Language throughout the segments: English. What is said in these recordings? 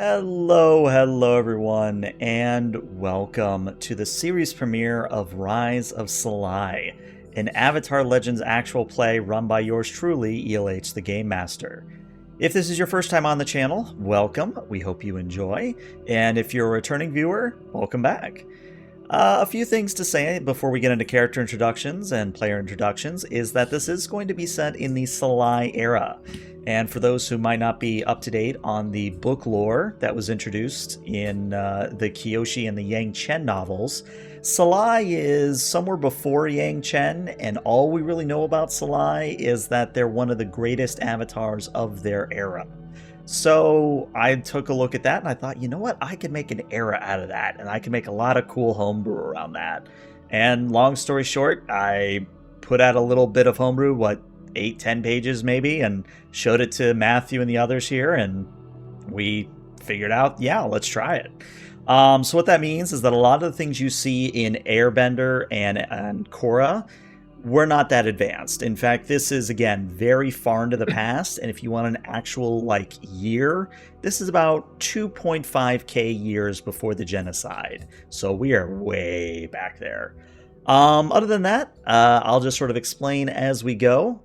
Hello everyone, and welcome to the series premiere of Rise of Salai, an Avatar Legends actual play run by yours truly, ELH the Game Master. If this is your first time on the channel, welcome, we hope you enjoy, and if you're a returning viewer, welcome back. A few things to say before we get into character introductions and player introductions is that this is going to be set in the Salai era. And for those who might not be up to date on the book lore that was introduced in the Kyoshi and the Yang Chen novels, Salai is somewhere before Yang Chen, and all we really know about Salai is that they're one of the greatest avatars of their era. So I took a look at that and I thought, you know what, I could make an era out of that, and I could make a lot of cool homebrew around that. And long story short, I put out a little bit of homebrew, 8-10 pages maybe, and showed it to Matthew and the others here, and we figured out, yeah, let's try it. So what that means is that a lot of the things you see in Airbender and Korra, we're not that advanced. In fact, this is, again, very far into the past, and if you want an actual, year, this is about 2.5k years before the genocide. So we are way back there. Other than that, I'll just sort of explain as we go.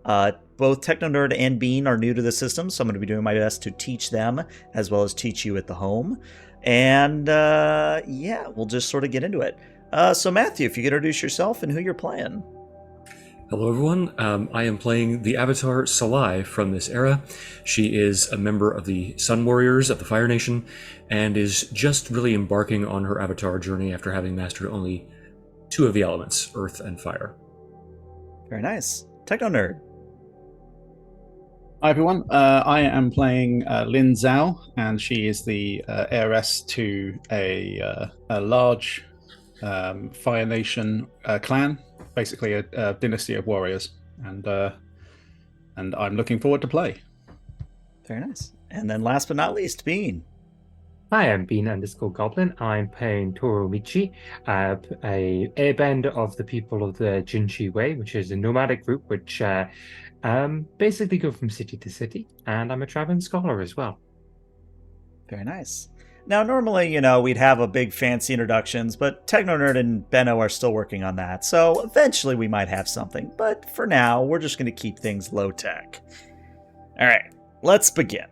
Both TechnoNerd and Bean are new to the system, so I'm going to be doing my best to teach them, as well as teach you at the home. And, yeah, we'll just sort of get into it. So Matthew, if you could introduce yourself and who you're playing. Hello everyone, I am playing the Avatar Salai from this era. She is a member of the Sun Warriors of the Fire Nation, and is just really embarking on her Avatar journey after having mastered only two of the elements, Earth and Fire. Very nice. TechnoNerd. Hi everyone, I am playing Lyn Zhou, and she is the heiress to a large Fire Nation clan, basically a dynasty of warriors, and I'm looking forward to play. Very nice. And then last but not least, Bean. Hi, I'm Bean_Goblin. I'm playing Tori-Michi, a airbender of the people of the Jinchi Way, which is a nomadic group which basically go from city to city, and I'm a traveling scholar as well. Very nice. Now, normally, we'd have a big fancy introductions, but TechnoNerd and Benno are still working on that, so eventually we might have something. But for now, we're just going to keep things low-tech. All right, let's begin.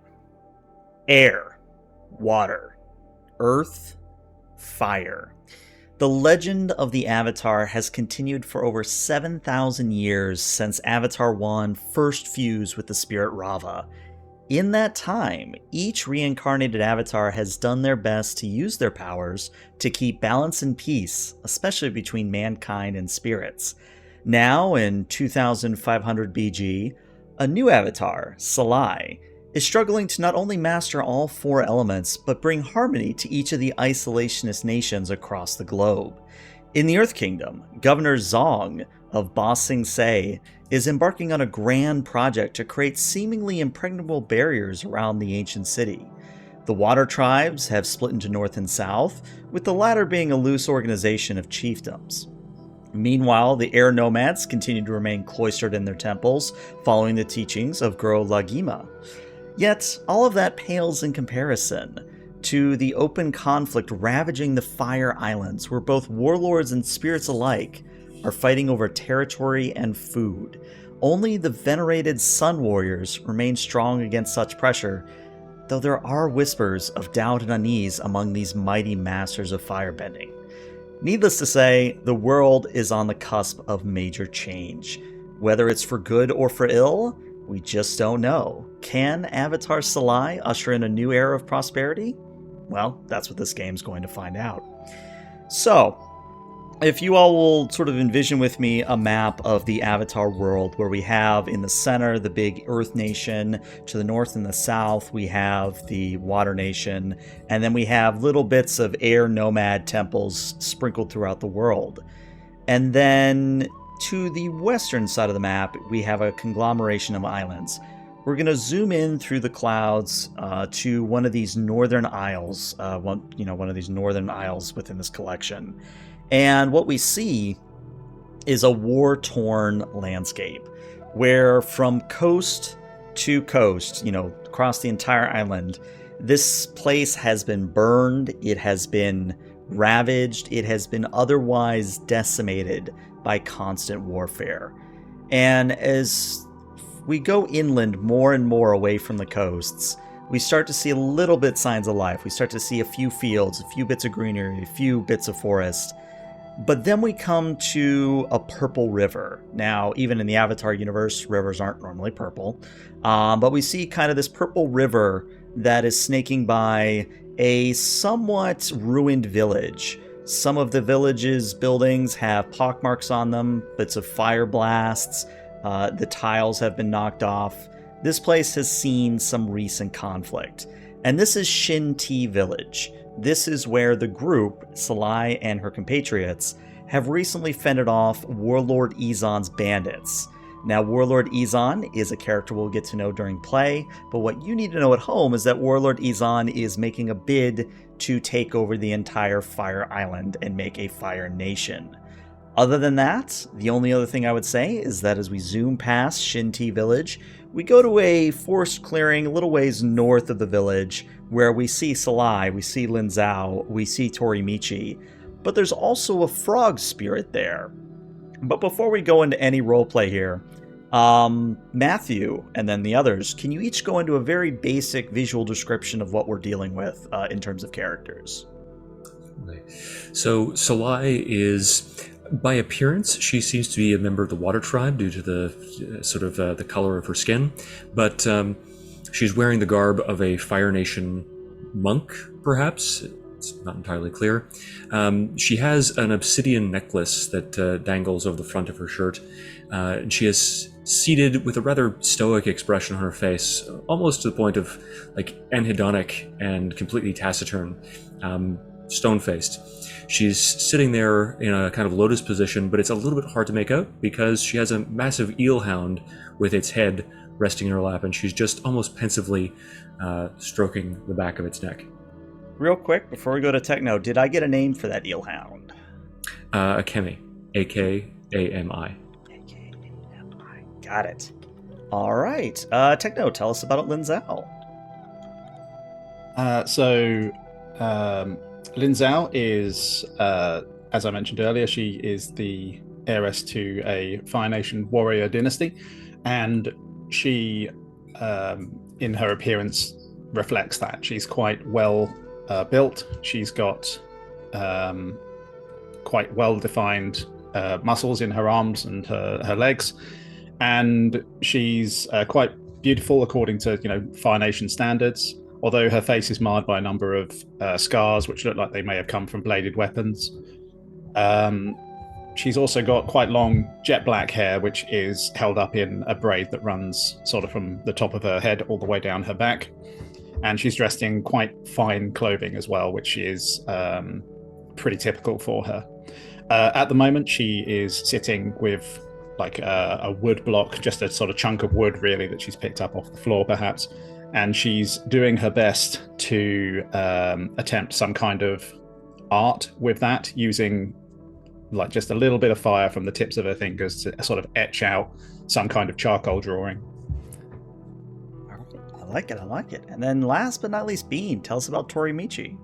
Air, water, earth, fire. The legend of the Avatar has continued for over 7,000 years since Avatar 1 first fused with the spirit Rava. In that time, each reincarnated avatar has done their best to use their powers to keep balance and peace, especially between mankind and spirits. Now, in 2500 BG, a new avatar, Salai, is struggling to not only master all four elements, but bring harmony to each of the isolationist nations across the globe. In the Earth Kingdom, Governor Zong of Ba Sing Se is embarking on a grand project to create seemingly impregnable barriers around the ancient city. The water tribes have split into north and south, with the latter being a loose organization of chiefdoms. Meanwhile, the air nomads continue to remain cloistered in their temples, following the teachings of Gro Lagima. Yet, all of that pales in comparison to the open conflict ravaging the Fire Islands, where both warlords and spirits alike are fighting over territory and food. Only the venerated Sun Warriors remain strong against such pressure, though there are whispers of doubt and unease among these mighty masters of firebending. Needless to say, the world is on the cusp of major change. Whether it's for good or for ill, we just don't know. Can Avatar Salai usher in a new era of prosperity? Well, that's what this game's going to find out. So, if you all will sort of envision with me a map of the Avatar world, where we have in the center the big Earth Nation, to the north and the south we have the Water Nation, and then we have little bits of air nomad temples sprinkled throughout the world. And then to the western side of the map we have a conglomeration of islands. We're going to zoom in through the clouds to one of these northern isles, one of these northern isles within this collection. And what we see is a war-torn landscape where from coast to coast, across the entire island, This place has been burned, it has been ravaged, it has been otherwise decimated by constant warfare. And as we go inland more and more away from the coasts, we start to see a little bit signs of life. We start to see a few fields, a few bits of greenery, a few bits of forest. But then we come to a purple river. Now, even in the Avatar universe, rivers aren't normally purple. But we see kind of this purple river that is snaking by a somewhat ruined village. Some of the village's buildings have pockmarks on them, bits of fire blasts. The tiles have been knocked off. This place has seen some recent conflict. And this is Shinti Village. This is where the group, Salai and her compatriots, have recently fended off Warlord E01's bandits. Now, Warlord E01 is a character we'll get to know during play, but what you need to know at home is that Warlord E01 is making a bid to take over the entire Fire Island and make a Fire Nation. Other than that, the only other thing I would say is that as we zoom past Shinti Village, we go to a forest clearing a little ways north of the village where we see Salai, we see Lyn Zhou, we see Tori-Michi, but there's also a frog spirit there. But before we go into any roleplay here, Matthew and then the others, can you each go into a very basic visual description of what we're dealing with in terms of characters? So Salai is, by appearance, she seems to be a member of the Water Tribe due to the the color of her skin, but she's wearing the garb of a Fire Nation monk, perhaps. It's not entirely clear. She has an obsidian necklace that dangles over the front of her shirt. And she is seated with a rather stoic expression on her face, almost to the point of like anhedonic and completely taciturn, stone-faced. She's sitting there in a kind of lotus position, but it's a little bit hard to make out because she has a massive eelhound with its head resting in her lap, and she's just almost pensively stroking the back of its neck. Real quick, before we go to Techno, did I get a name for that eelhound? Akemi. A-K-A-M-I. A-K-A-M-I. Got it. All right. Techno, tell us about Lyn Zhou. Lyn Zhou is, as I mentioned earlier, she is the heiress to a Fire Nation warrior dynasty, and she, in her appearance, reflects that. She's quite well built. She's got quite well-defined muscles in her arms and her legs, and she's quite beautiful according to Fire Nation standards. Although her face is marred by a number of scars, which look like they may have come from bladed weapons. She's also got quite long jet black hair, which is held up in a braid that runs sort of from the top of her head all the way down her back. And she's dressed in quite fine clothing as well, which is pretty typical for her. At the moment, she is sitting with like a wood block, just a sort of chunk of wood, really, that she's picked up off the floor, perhaps. And she's doing her best to attempt some kind of art with that, using like just a little bit of fire from the tips of her fingers to sort of etch out some kind of charcoal drawing. I like it. And then last but not least, Bean, tell us about Tori-Michi.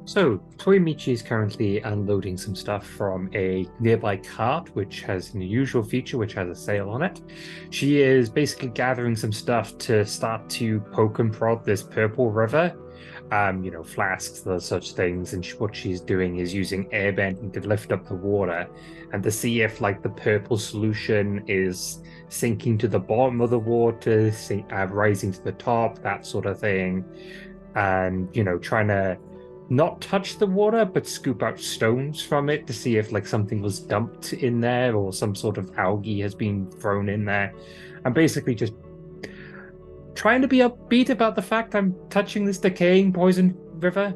So, Tori-Michi is currently unloading some stuff from a nearby cart, which has an unusual feature, which has a sail on it. She is basically gathering some stuff to start to poke and prod this purple river. Flasks, those such things, and what she's doing is using airbending to lift up the water and to see if, like, the purple solution is sinking to the bottom of the water, rising to the top, that sort of thing. And, trying to not touch the water, but scoop out stones from it to see if like something was dumped in there or some sort of algae has been thrown in there. I'm basically just trying to be upbeat about the fact I'm touching this decaying poison river.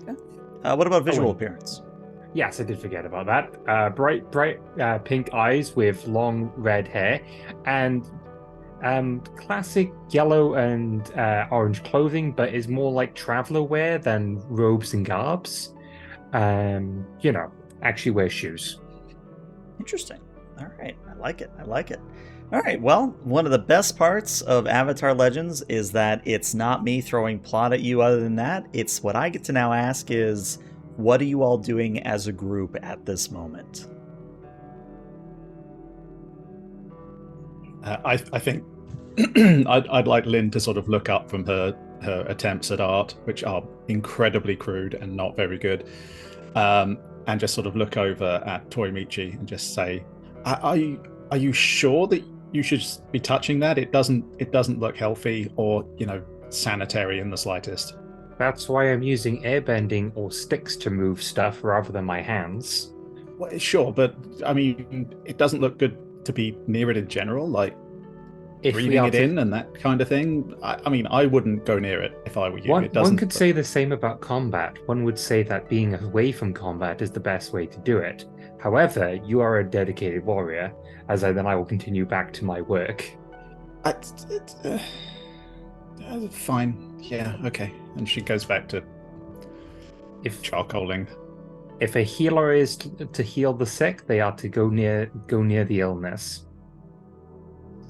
Yeah. What about visual appearance? Yes, I did forget about that. Bright pink eyes with long red hair and classic yellow and orange clothing, but is more like traveler wear than robes and garbs. Actually wears shoes. Interesting. All right. I like it. All right, well, one of the best parts of Avatar Legends is that it's not me throwing plot at you other than that. It's what I get to now ask is, what are you all doing as a group at this moment? I think I'd like Lyn to sort of look up from her attempts at art, which are incredibly crude and not very good, and just sort of look over at Tori-Michi and just say, are you sure that you should be touching that? It doesn't look healthy or, sanitary in the slightest. That's why I'm using airbending or sticks to move stuff rather than my hands. Well, sure, but I mean, it doesn't look good to be near it in general, like If we breathing are it in and that kind of thing. I mean, I wouldn't go near it if I were you. One could say the same about combat. One would say that being away from combat is the best way to do it. However, you are a dedicated warrior, then I will continue back to my work. Fine. Yeah, okay. And she goes back to charcoaling. If a healer is to heal the sick, they are to go near the illness.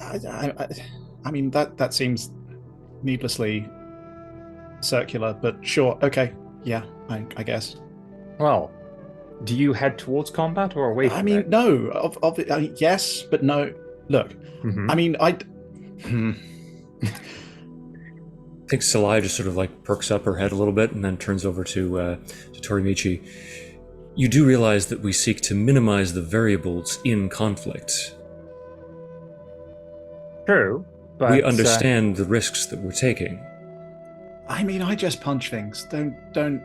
I mean, that seems needlessly circular, but sure, okay. Yeah, I guess. Well, do you head towards combat or away from it? I mean, no. Yes, but no. Look, I mean, I think Salai just sort of like perks up her head a little bit and then turns over to Tori-Michi. You do realize that we seek to minimize the variables in conflict. True, but we understand the risks that we're taking. I mean, I just punch things. Don't.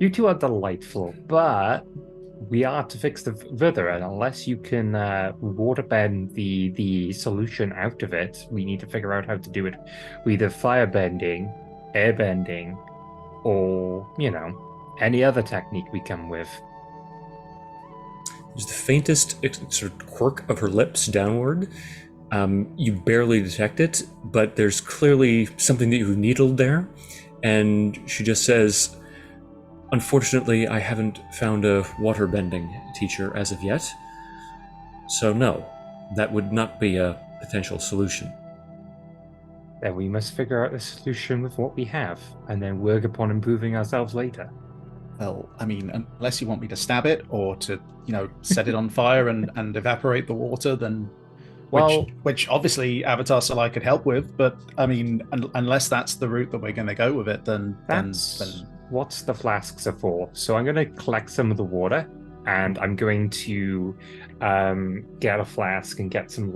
You two are delightful, but we are to fix the Vither, and unless you can waterbend the solution out of it, we need to figure out how to do it with either firebending, airbending, or, any other technique we come with. There's the faintest sort of quirk of her lips downward. You barely detect it, but there's clearly something that you've needled there. And she just says, unfortunately, I haven't found a waterbending teacher as of yet. So no, that would not be a potential solution. Then we must figure out the solution with what we have, and then work upon improving ourselves later. Well, I mean, unless you want me to stab it or to, set it on fire and evaporate the water, then which obviously Avatar Salai could help with, but I mean, unless that's the route that we're going to go with it, then what's the flasks are for. So I'm going to collect some of the water, and I'm going to get a flask and get some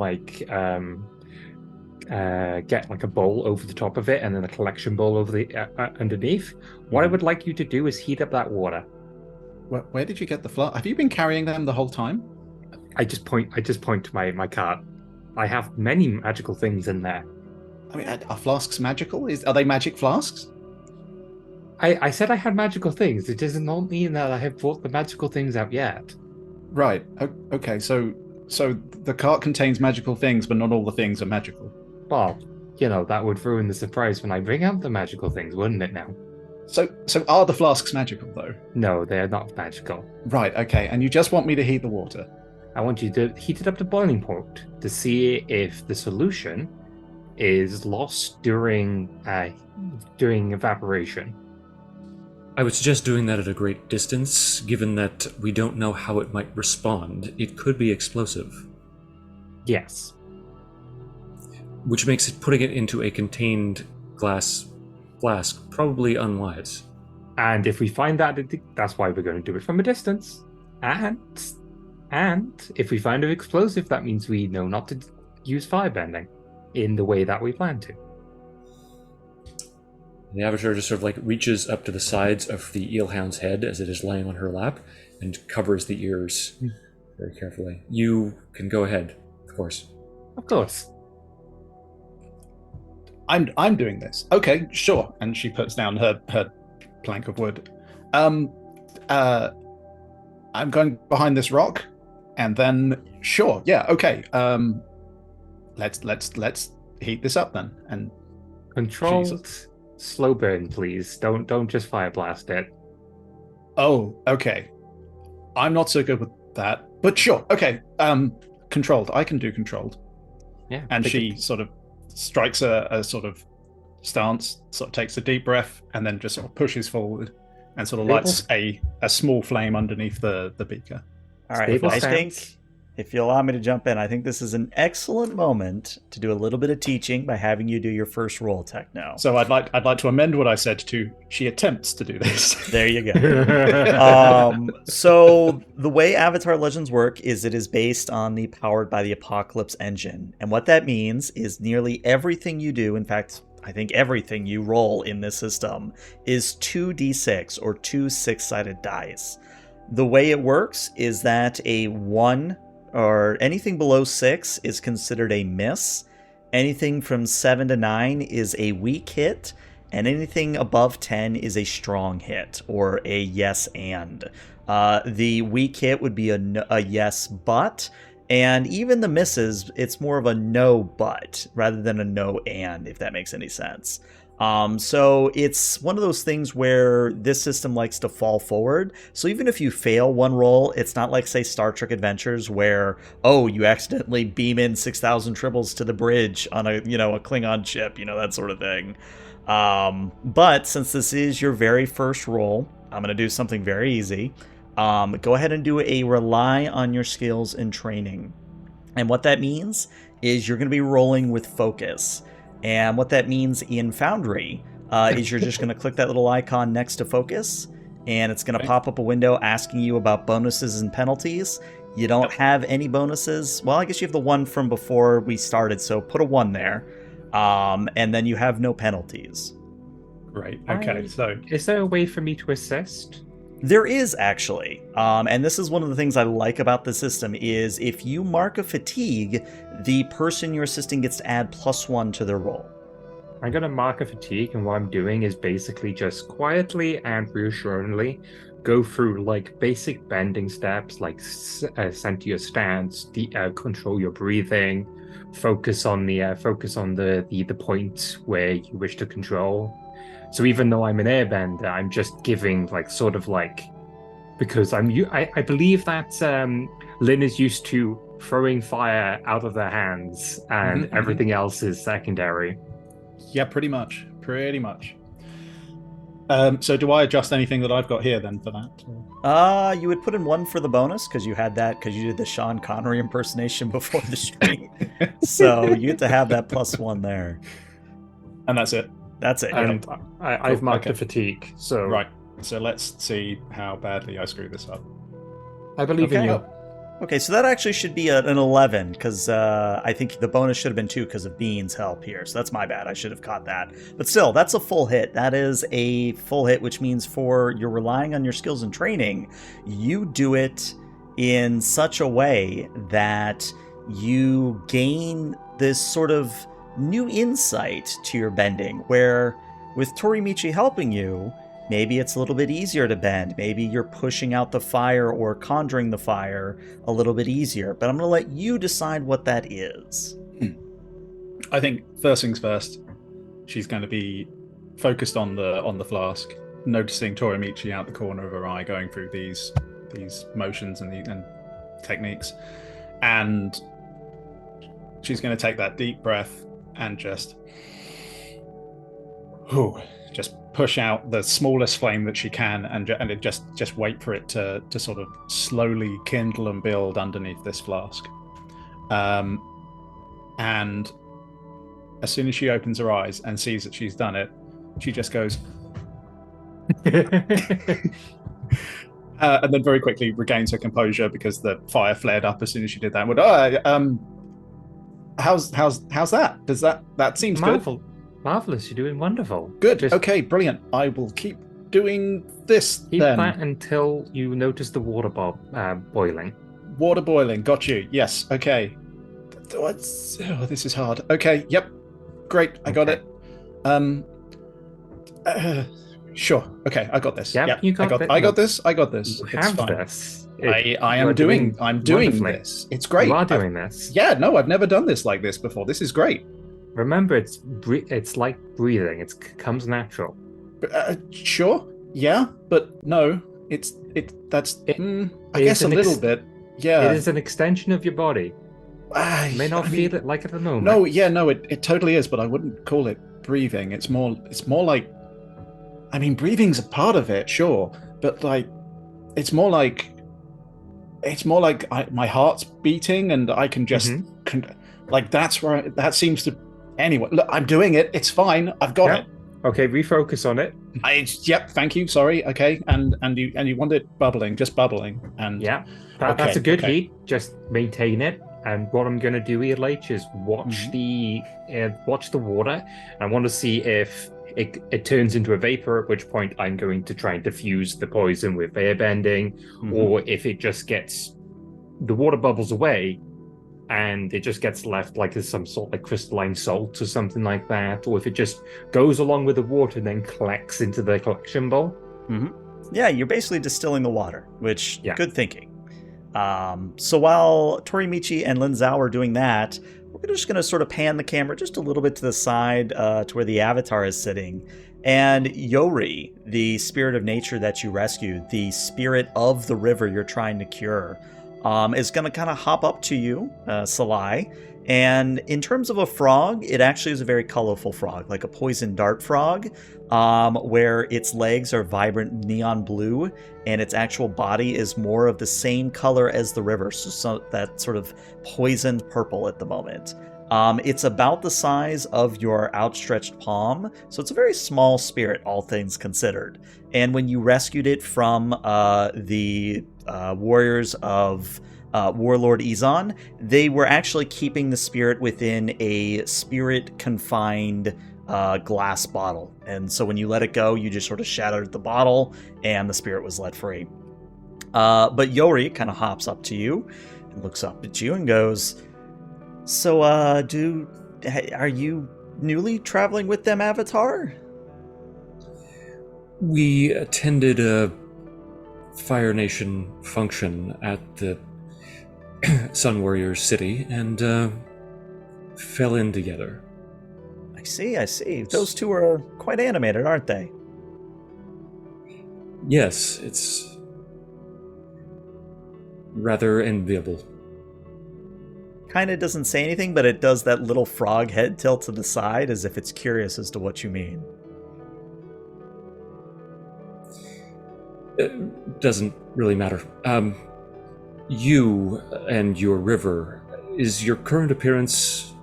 get like a bowl over the top of it, and then a collection bowl over the underneath. What I would like you to do is heat up that water. Where did you get the flask? Have you been carrying them the whole time? I just point to my cart. I have many magical things in there. I mean, are flasks magical? Are they magic flasks? I said I had magical things. It does not mean that I have brought the magical things out yet. Right. Okay. So the cart contains magical things, but not all the things are magical. Well, that would ruin the surprise when I bring out the magical things, wouldn't it now? So are the flasks magical, though? No, they are not magical. Right, okay. And you just want me to heat the water? I want you to heat it up to boiling point to see if the solution is lost during evaporation. I would suggest doing that at a great distance, given that we don't know how it might respond. It could be explosive. Yes. Which makes putting it into a contained glass flask probably unwise. And if we find that, that's why we're going to do it from a distance. And if we find an explosive, that means we know not to use firebending in the way that we plan to. The Avatar just sort of reaches up to the sides of the eelhound's head as it is laying on her lap and covers the ears very carefully. You can go ahead, of course. Of course. I'm doing this. Okay, sure. And she puts down her plank of wood. I'm going behind this rock, and then sure, yeah, okay. Let's heat this up then. And controlled slow burn, please. Don't just fire blast it. Oh, okay. I'm not so good with that. But sure, okay. Controlled. I can do controlled. Yeah. And she sort of strikes a sort of stance, sort of takes a deep breath, and then just sort of pushes forward and sort of lights a small flame underneath the beaker. All right, Stable I stance. think if you allow me to jump in, I think this is an excellent moment to do a little bit of teaching by having you do your first roll, Techno. So I'd like to amend what I said to she attempts to do this. There you go. So the way Avatar Legends work is it is based on the Powered by the Apocalypse engine. And what that means is nearly everything you do, in fact, I think everything you roll in this system, is 2d6 or 2 6-sided dice. The way it works is that a 1 or anything below 6 is considered a miss. Anything from 7 to 9 is a weak hit. And anything above 10 is a strong hit, or a yes and. The weak hit would be a yes but, and even the misses, it's more of a no but, rather than a no and, if that makes any sense. So it's one of those things where this system likes to fall forward. So even if you fail one roll, it's not like, say, Star Trek Adventures where, oh, you accidentally beam in 6,000 tribbles to the bridge on a Klingon ship, that sort of thing. But since this is your very first roll, I'm going to do something very easy. Go ahead and do a rely on your skills and training. And what that means is you're going to be rolling with focus. And what that means in Foundry is you're just going to click that little icon next to focus, and it's going to pop up a window asking you about bonuses and penalties. You don't have any bonuses. Well, I guess you have the one from before we started, so put a 1 there. And then you have no penalties. Right. Okay. So is there a way for me to assist? There is actually, and this is one of the things I like about the system is if you mark a fatigue, the person you're assisting gets to add +1 to their roll. I'm going to mark a fatigue, and what I'm doing is basically just quietly and reassuringly go through like basic bending steps, like center your stance, control your breathing, focus on the point where you wish to control. So even though I'm an airbender, I'm just giving because I believe that Lyn is used to throwing fire out of their hands, and everything else is secondary. Yeah, pretty much. So do I adjust anything that I've got here then for that? You would put in 1 for the bonus because you had that because you did the Sean Connery impersonation before the stream. So you get to have that +1 there. And that's it. That's it. And I've marked a fatigue. So right. So let's see how badly I screw this up. I believe in you. Okay, so that actually should be an 11 because I think the bonus should have been 2 because of Bean's help here. So that's my bad. I should have caught that. But still, that's a full hit. That is a full hit, which means you're relying on your skills and training. You do it in such a way that you gain this sort of new insight to your bending, where with Tori-Michi helping you, maybe it's a little bit easier to bend. Maybe you're pushing out the fire or conjuring the fire a little bit easier. But I'm going to let you decide what that is. I think first things first, she's going to be focused on the flask, noticing Tori-Michi out the corner of her eye, going through these motions and techniques, and she's going to take that deep breath and just push out the smallest flame that she can, and just wait for it to sort of slowly kindle and build underneath this flask. And as soon as she opens her eyes and sees that she's done it, she just goes, and then very quickly regains her composure because the fire flared up as soon as she did that. And went, how's that? Does that seems good? Marvelous, you're doing wonderful. Good. Okay, brilliant. I will keep doing this keep then. that until you notice the water boiling. Water boiling. Got you. Yes. Okay. This is hard. Okay. Yep. Great. I got it. Sure. Okay. I got this. Yep. You got I got this. You it's have fine. This. I'm doing this. It's great. You are doing this. Yeah. No, I've never done this like this before. This is great. Remember, it's like breathing. It comes natural. Sure. Yeah, but no. I guess a little bit. Yeah. It is an extension of your body. You may not feel it like at the moment. No, yeah, no, it totally is, but I wouldn't call it breathing. It's more like, I mean, breathing's a part of it, sure, but like, it's more like my heart's beating and I can just like that's where that seems to. Anyway, look, I'm doing it. It's fine. I've got it. Okay, refocus on it. Yep. Thank you. Sorry. Okay. And you want it bubbling, just bubbling, and Yeah, that's a good heat. Just maintain it. And what I'm going to do here, Leitch, is watch the water. I want to see if it turns into a vapor, at which point I'm going to try and diffuse the poison with airbending, or if it just gets the water bubbles away and it just gets left like there's some sort of like crystalline salt or something like that, or if it just goes along with the water and then collects into the collection bowl. Yeah, you're basically distilling the water, which good thinking. So while Tori-Michi and Lyn Zhou are doing that, we're just going to sort of pan the camera just a little bit to the side to where the avatar is sitting. And Yori, the spirit of nature that you rescued, the spirit of the river you're trying to cure, is going to kind of hop up to you, Salai. And in terms of a frog, it actually is a very colorful frog, like a poison dart frog, where its legs are vibrant neon blue and its actual body is more of the same color as the river, so that sort of poisoned purple at the moment. It's about the size of your outstretched palm, so it's a very small spirit, all things considered. And when you rescued it from the warriors of Warlord E01, they were actually keeping the spirit within a spirit-confined glass bottle. And so when you let it go, you just sort of shattered the bottle, and the spirit was let free. But Yori kind of hops up to you and looks up at you and goes, "So, are you newly traveling with them, Avatar?" We attended a Fire Nation function at the Sun Warriors city and fell in together. I see. Those two are quite animated, aren't they? Yes, it's rather enviable. Kind of doesn't say anything, but it does that little frog head tilt to the side as if it's curious as to what you mean. It doesn't really matter. You and your river, is your current appearance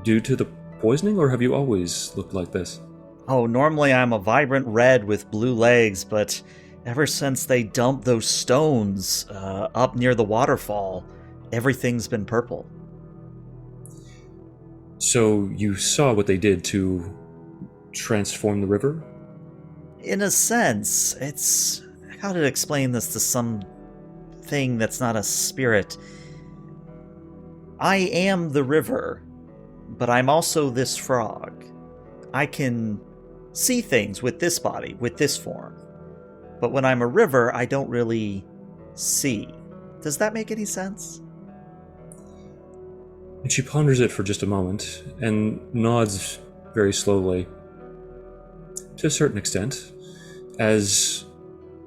due to the poisoning, or have you always looked like this? Oh, normally I'm a vibrant red with blue legs, but ever since they dumped those stones up near the waterfall, everything's been purple. So you saw what they did to transform the river? In a sense, it's... how to explain this to some thing that's not a spirit? I am the river, but I'm also this frog. I can see things with this body, with this form. But when I'm a river, I don't really see. Does that make any sense? And she ponders it for just a moment and nods very slowly. To a certain extent, as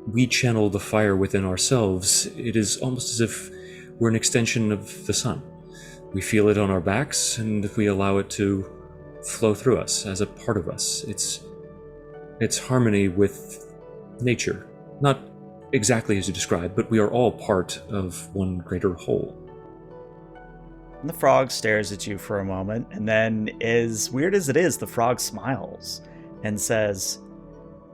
we channel the fire within ourselves, it is almost as if we're an extension of the sun. We feel it on our backs, and we allow it to flow through us as a part of us. It's harmony with nature. Not exactly as you described, but we are all part of one greater whole. And the frog stares at you for a moment, and then, as weird as it is, the frog smiles and says,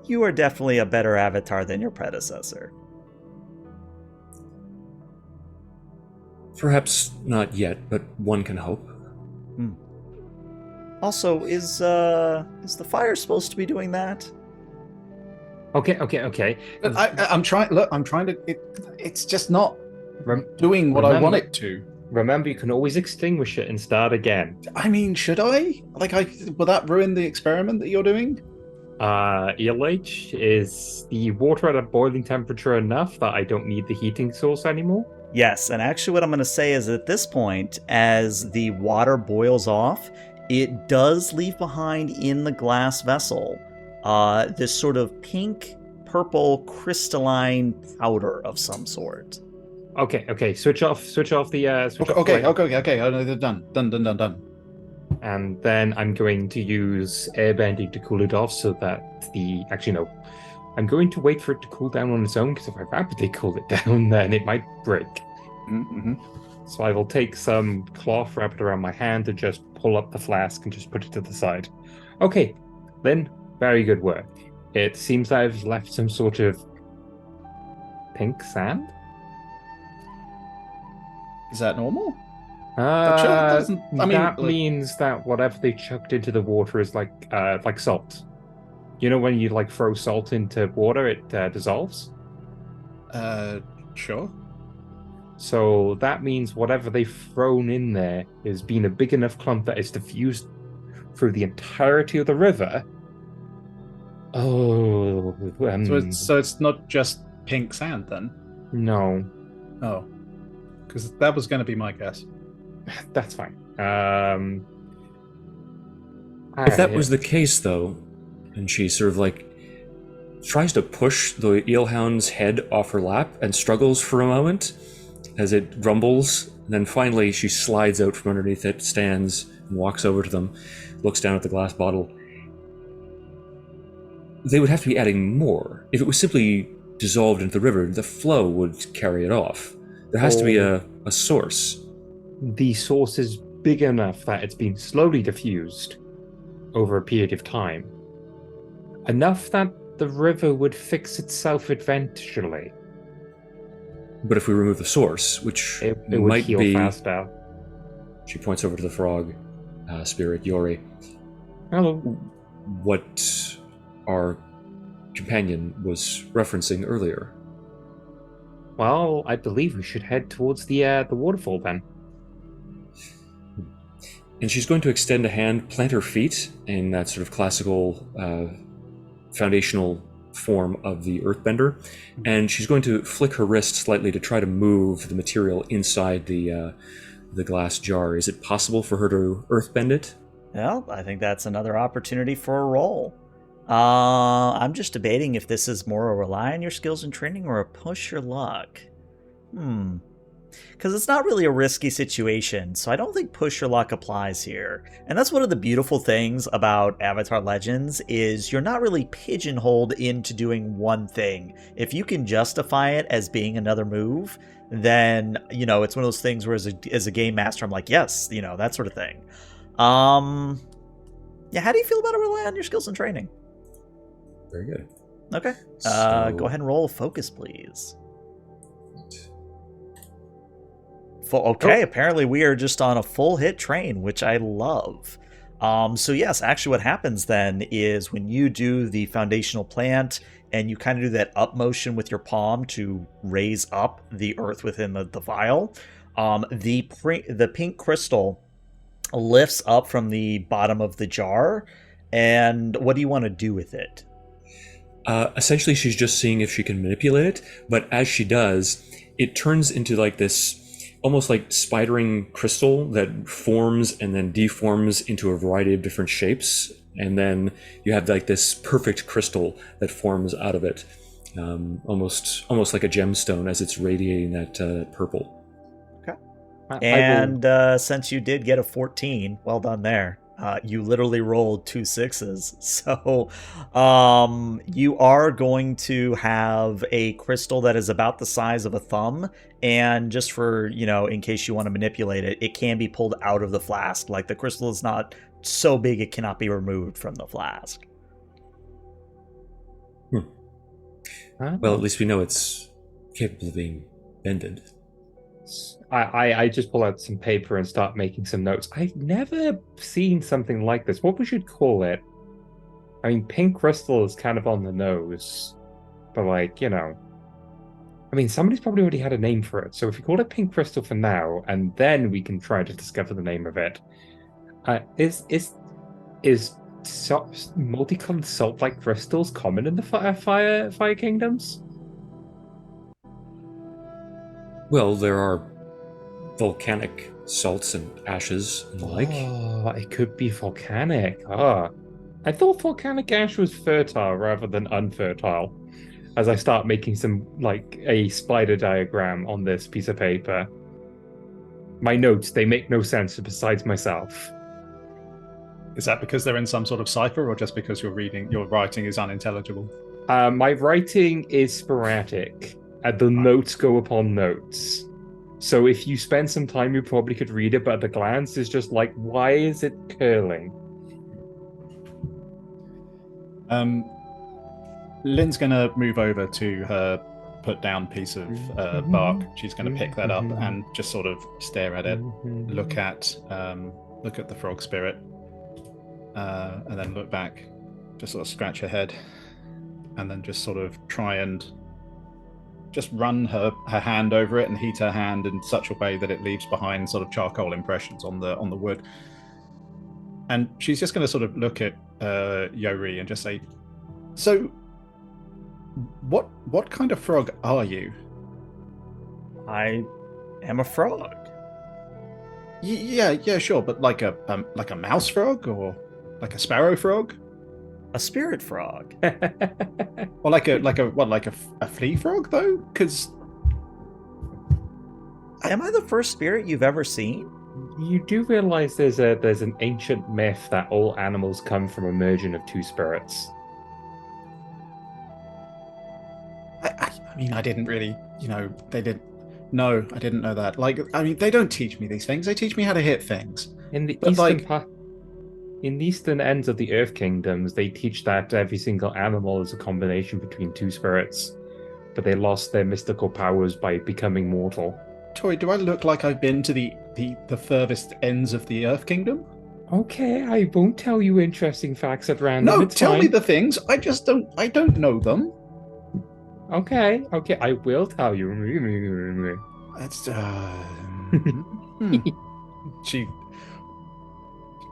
"You are definitely a better avatar than your predecessor." Perhaps not yet, but one can hope. Also, is the fire supposed to be doing that? Okay. I'm trying. Look, I'm trying to. It's just not doing what I want it to. Remember, you can always extinguish it and start again. I mean, should I? Will that ruin the experiment that you're doing? ELH, is the water at a boiling temperature enough that I don't need the heating source anymore? Yes, and actually what I'm going to say is at this point, as the water boils off, it does leave behind in the glass vessel this sort of pink, purple, crystalline powder of some sort. Okay. Switch off the switch off the Okay. light. Okay. Oh, no, they're done. And then I'm going to use airbending to cool it off so that actually no. I'm going to wait for it to cool down on its own, because if I rapidly cool it down, then it might break. Mm-hmm. So I will take some cloth, wrap it around my hand, and just pull up the flask and just put it to the side. Okay, Lyn, very good work. It seems I've left some sort of pink sand. Is that normal? Doesn't. I mean, that means that whatever they chucked into the water is like salt. You know, when you like throw salt into water, it dissolves. Sure. So that means whatever they've thrown in there has been a big enough clump that is diffused through the entirety of the river. Oh, So it's not just pink sand then? no, Oh, because that was going to be my guess. that's fine. If that was the case, though, and she sort of like tries to push the eelhound's head off her lap and struggles for a moment as it rumbles, and then finally she slides out from underneath it, stands, and walks over to them, looks down at the glass bottle. They would have to be adding more. If it was simply dissolved into the river, the flow would carry it off. There has to be a source. The source is big enough that it's been slowly diffused over a period of time. Enough that the river would fix itself eventually. But if we remove the source, which It would might heal be... faster. She points over to the frog spirit, Yori. Hello. What our companion was referencing earlier. Well, I believe we should head towards the waterfall then. And she's going to extend a hand, plant her feet in that sort of classical foundational form of the earthbender, and she's going to flick her wrist slightly to try to move the material inside the glass jar. Is it possible for her to earthbend it? Well, I think that's another opportunity for a roll. I'm just debating if this is more a rely on your skills and training or a push your luck. Because it's not really a risky situation, so I don't think push your luck applies here. And that's one of the beautiful things about Avatar Legends, is you're not really pigeonholed into doing one thing. If you can justify it as being another move, then, you know, it's one of those things where as a game master, I'm like, yes, you know, that sort of thing. Yeah, how do you feel about a rely on your skills and training? Very good. Okay. So- Go ahead and roll a focus, please. Okay, apparently we are just on a full hit train, which I love. So yes, actually what happens then is when you do the foundational plant and you kind of do that up motion with your palm to raise up the earth within the vial, the pink crystal lifts up from the bottom of the jar. And what do you want to do with it? Essentially, she's just seeing if she can manipulate it, but as she does, it turns into like this almost like spidering crystal that forms and then deforms into a variety of different shapes, and then you have like this perfect crystal that forms out of it, almost like a gemstone as it's radiating that purple. Okay. And since you did get a 14, well done there. You literally rolled 2 6s. So you are going to have a crystal that is about the size of a thumb. And just for, you know, in case you want to manipulate it, it can be pulled out of the flask. Like the crystal is not so big it cannot be removed from the flask. Well, at least we know it's capable of being bended. I just pull out some paper and start making some notes. I've never seen something like this. What we should call it? I mean, pink crystal is kind of on the nose, but like, you know, I mean, somebody's probably already had a name for it. So if we call it pink crystal for now, and then we can try to discover the name of it. Is multicolored salt-like crystals common in the fire kingdoms? Well, there are volcanic salts and ashes and the like. Oh, it could be volcanic. I thought volcanic ash was fertile rather than unfertile. as I start making some like a spider diagram on this piece of paper. My notes, they make no sense besides myself. Is that because they're in some sort of cipher, or just because your writing is unintelligible? My writing is sporadic. The notes go upon notes. So if you spend some time, you probably could read it, but at a glance, it's just like, why is it curling? Lyn's going to move over to her put down piece of bark. She's going to pick that up and just sort of stare at it, look at the frog spirit, and then look back, just sort of scratch her head, and then just sort of try and just run her hand over it and heat her hand in such a way that it leaves behind sort of charcoal impressions on the wood. And she's just going to sort of look at Yori and just say, "So, what kind of frog are you?" I am a frog. Yeah, sure, but like a mouse frog, or like a sparrow frog, A spirit frog. or like a flea frog though? Because Am I the first spirit you've ever seen? You do realize there's an ancient myth that all animals come from a merging of two spirits. I mean, I didn't really, they did. No, I didn't know that. Like, I mean, they don't teach me these things. They teach me how to hit things. In the But, in the eastern ends of the Earth Kingdoms, they teach that every single animal is a combination between two spirits, but they lost their mystical powers by becoming mortal. Tori, do I look like I've been to the furthest ends of the Earth Kingdom? Okay, I won't tell you interesting facts at random. No, it's tell fine. me the things. I don't know them. Okay, I will tell you. That's She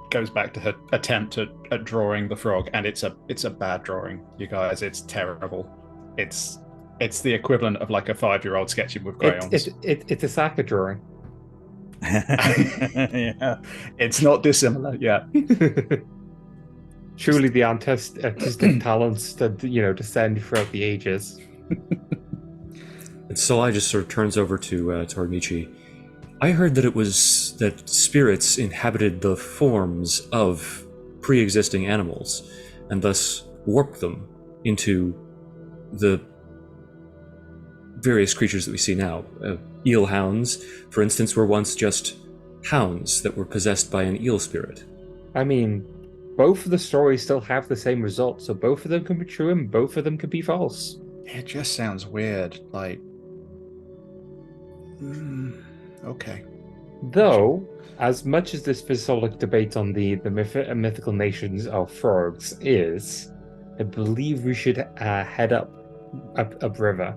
goes back to her attempt at drawing the frog, and it's a bad drawing, you guys. It's terrible. It's the equivalent of like a 5-year-old sketching with crayons. It's a Saka drawing. Yeah, it's not dissimilar. Yeah. Truly, the artistic talents that descend throughout the ages. And Salai just sort of turns over to Tori-Michi. I heard that spirits inhabited the forms of pre-existing animals, and thus warped them into the various creatures that we see now. Eel hounds, for instance, were once just hounds that were possessed by an eel spirit. I mean, both of the stories still have the same result, so both of them can be true and both of them can be false. It just sounds weird. Like, okay. Though, as much as this philosophical debate on the mythical nations of frogs is, I believe we should head up river.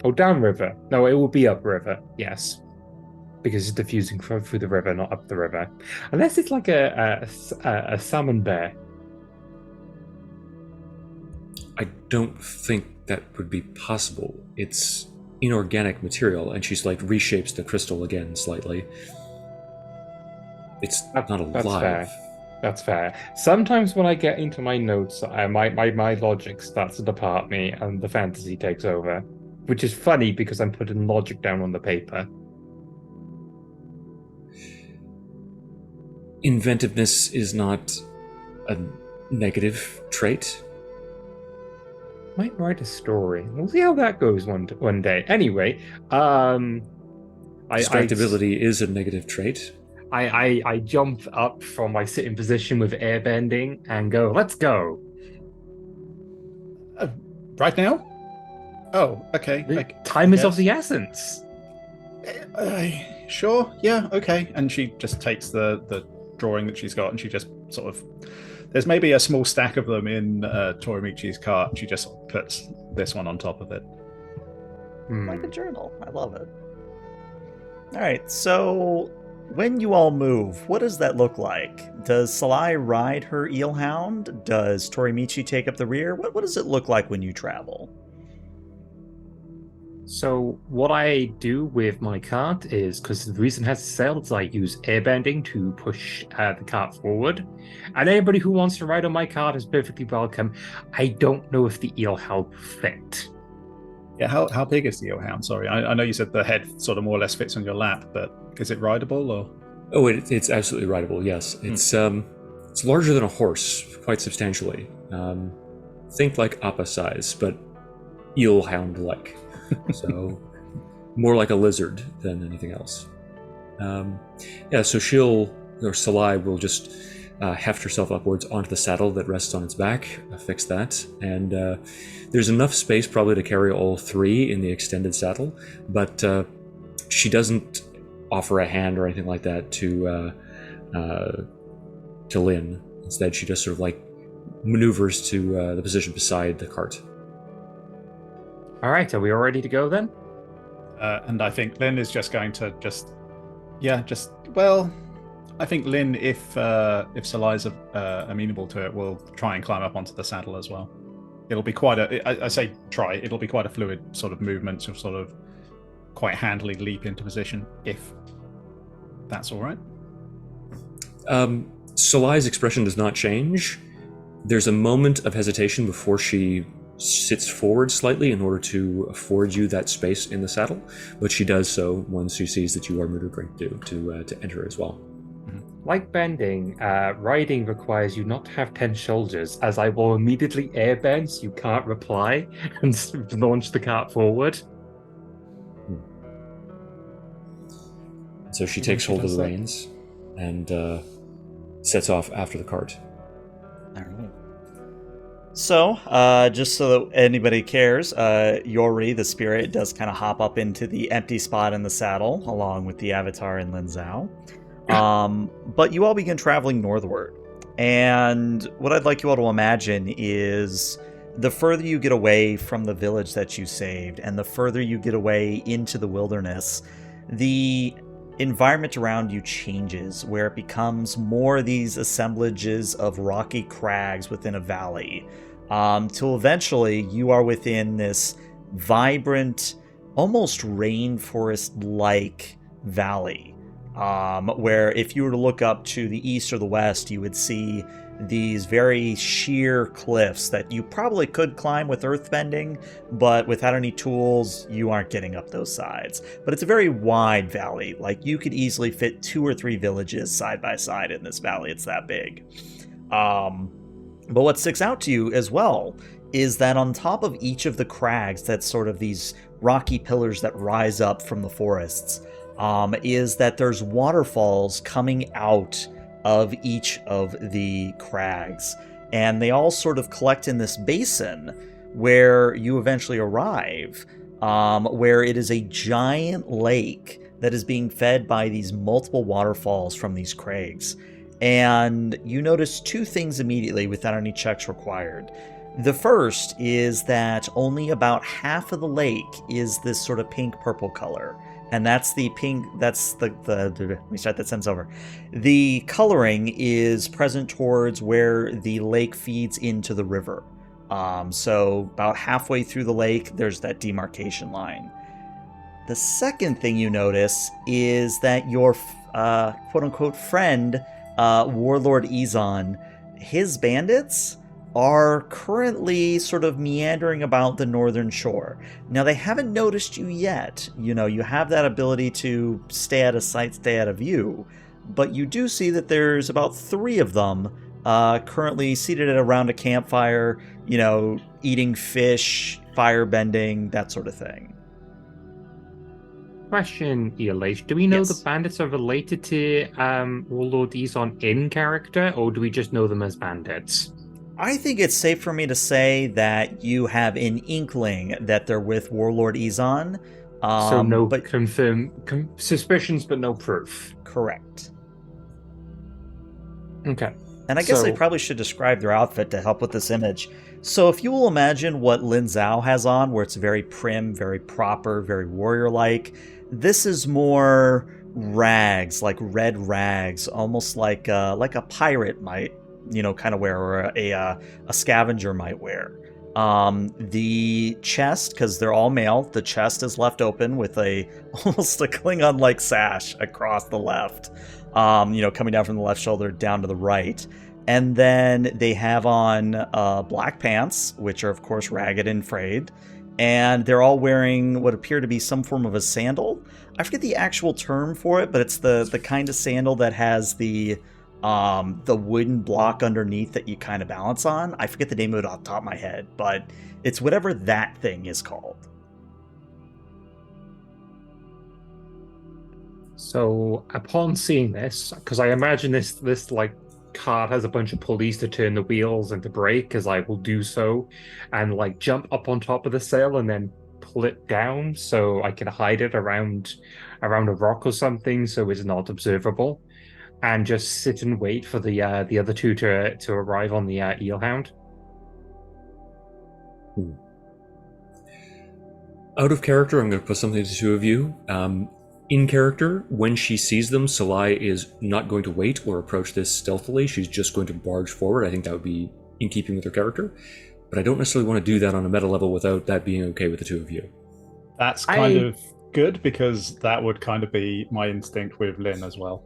Oh, down river. No, it will be up river, yes. Because it's diffusing through the river, not up the river. Unless it's like a salmon bear. I don't think that would be possible. It's inorganic material, and she's like reshapes the crystal again slightly. It's not alive. That's fair. That's fair. Sometimes when I get into my notes, my logic starts to depart me, and the fantasy takes over, which is funny because I'm putting logic down on the paper. Inventiveness is not a negative trait. Might write a story. We'll see how that goes one day. Anyway, Distractibility is a negative trait. I jump up from my sitting position with airbending and go, let's go. Right now? Oh, okay. Time is of the essence. Sure, yeah, okay. And she just takes the drawing that she's got, and she just sort of... There's maybe a small stack of them in Tori-Michi's cart, and she just puts this one on top of it. Like a journal. I love it. All right, so when you all move, what does that look like? Does Salai ride her eel hound? Does Tori-Michi take up the rear? What does it look like when you travel? So what I do with my cart is, because the reason it has sails, I use airbending to push the cart forward. And anybody who wants to ride on my cart is perfectly welcome. I don't know if the eel help fit. Yeah, how big is the eelhound? Sorry, I know you said the head sort of more or less fits on your lap, but is it rideable or? Oh, it's absolutely rideable. Yes, it's larger than a horse, quite substantially. Think like Appa size, but eel hound like. So more like a lizard than anything else. Yeah, so Salai will just heft herself upwards onto the saddle that rests on its back, fix that, and there's enough space probably to carry all three in the extended saddle, but she doesn't offer a hand or anything like that to Lyn. Instead, she just sort of like maneuvers to the position beside the cart. All right, are we all ready to go then? And I think Lyn is just going to I think Lyn, if Salai's amenable to it, will try and climb up onto the saddle as well. It'll be quite I say try, it'll be quite a fluid sort of movement to sort of quite handily leap into position, if that's all right. Salai's expression does not change. There's a moment of hesitation before she sits forward slightly in order to afford you that space in the saddle, but she does so once she sees that you are maneuvering to enter as well. Like bending, riding requires you not to have 10 shoulders, as I will immediately airbend so you can't reply and launch the cart forward. So she takes hold of the reins and sets off after the cart. All right. So, just so that anybody cares, Yori, the spirit, does kind of hop up into the empty spot in the saddle, along with the Avatar and Lyn Zhou. But you all begin traveling northward. And what I'd like you all to imagine is the further you get away from the village that you saved, and the further you get away into the wilderness, the environment around you changes, where it becomes more these assemblages of rocky crags within a valley, till eventually you are within this vibrant, almost rainforest-like valley, where if you were to look up to the east or the west, you would see these very sheer cliffs that you probably could climb with earthbending, but without any tools, you aren't getting up those sides. But it's a very wide valley. Like, you could easily fit 2 or 3 villages side by side in this valley. It's that big. But what sticks out to you as well is that on top of each of the crags, that's sort of these rocky pillars that rise up from the forests, is that there's waterfalls coming out of each of the crags, and they all sort of collect in this basin where you eventually arrive, where it is a giant lake that is being fed by these multiple waterfalls from these crags. And you notice 2 things immediately without any checks required. The first is that only about half of the lake is this sort of pink-purple color. And that's the pink, let me start that sentence over. The coloring is present towards where the lake feeds into the river. So about halfway through the lake, there's that demarcation line. The second thing you notice is that your quote-unquote friend, Warlord E01, his bandits are currently sort of meandering about the northern shore. Now, they haven't noticed you yet. You know, you have that ability to stay out of sight, stay out of view, but you do see that there's about 3 of them currently seated around a campfire, you know, eating fish, firebending, that sort of thing. Question, ELH. Do we know Yes. the bandits are related to Warlord E01 in character, or do we just know them as bandits? I think it's safe for me to say that you have an inkling that they're with Warlord E01. So no but suspicions, but no proof. correct. Okay. And I guess I So- probably should describe their outfit to help with this image. So if you will imagine what Lyn Zhou has on, where it's very prim, very proper, very warrior-like, this is more rags, like red rags, almost like a pirate might, you know, kind of wear, or a scavenger might wear. The chest, because they're all male, the chest is left open with a almost a Klingon-like sash across the left, coming down from the left shoulder down to the right. And then they have on black pants, which are, of course, ragged and frayed. And they're all wearing what appear to be some form of a sandal. I forget the actual term for it, but it's the kind of sandal that has the wooden block underneath that you kind of balance on. I forget the name of it off the top of my head, but it's whatever that thing is called. So upon seeing this, because I imagine this like cart has a bunch of pulleys to turn the wheels and to brake, as I will do so, and like jump up on top of the sail and then pull it down so I can hide it around a rock or something so it's not observable, and just sit and wait for the other two to arrive on the eelhound. Out of character, I'm going to put something to the two of you. In character, when she sees them, Salai is not going to wait or approach this stealthily. She's just going to barge forward. I think that would be in keeping with her character. But I don't necessarily want to do that on a meta level without that being okay with the two of you. That's kind of good, because that would kind of be my instinct with Lyn as well.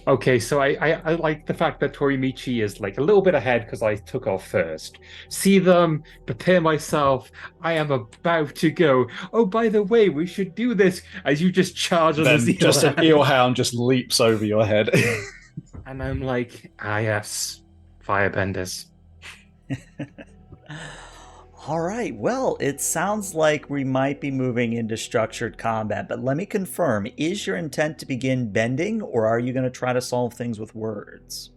Okay, so I like the fact that Tori-Michi is like a little bit ahead because I took off first. See them, prepare myself. I am about to go. Oh, by the way, we should do this, as you just charge on Then the just an eelhound just leaps over your head. And I'm like, yes, firebenders. All right, well, it sounds like we might be moving into structured combat, but let me confirm, is your intent to begin bending, or are you going to try to solve things with words?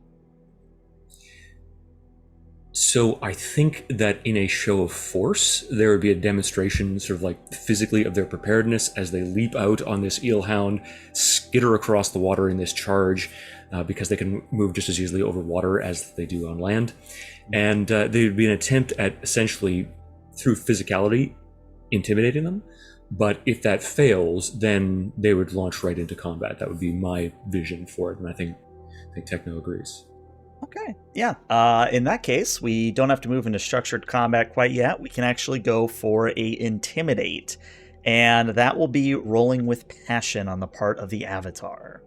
So I think that in a show of force, there would be a demonstration sort of like physically of their preparedness as they leap out on this eelhound, skitter across the water in this charge, because they can move just as easily over water as they do on land. And there would be an attempt at essentially, through physicality, intimidating them. But if that fails, then they would launch right into combat. That would be my vision for it, and I think Techno agrees. Okay, yeah. In that case, we don't have to move into structured combat quite yet. We can actually go for a Intimidate, and that will be rolling with passion on the part of the Avatar.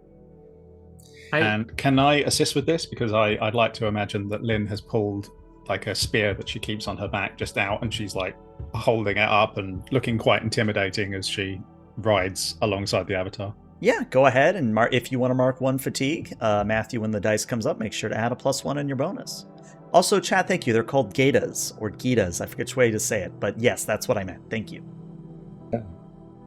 And can I assist with this? Because I'd like to imagine that Lyn has pulled like a spear that she keeps on her back just out, and she's like holding it up and looking quite intimidating as she rides alongside the Avatar. Yeah, go ahead and if you want to mark 1 fatigue, Matthew, when the dice comes up, make sure to add a +1 in your bonus. Also, chat, thank you. They're called Getas or Gitas. I forget which way to say it, but yes, that's what I meant. Thank you.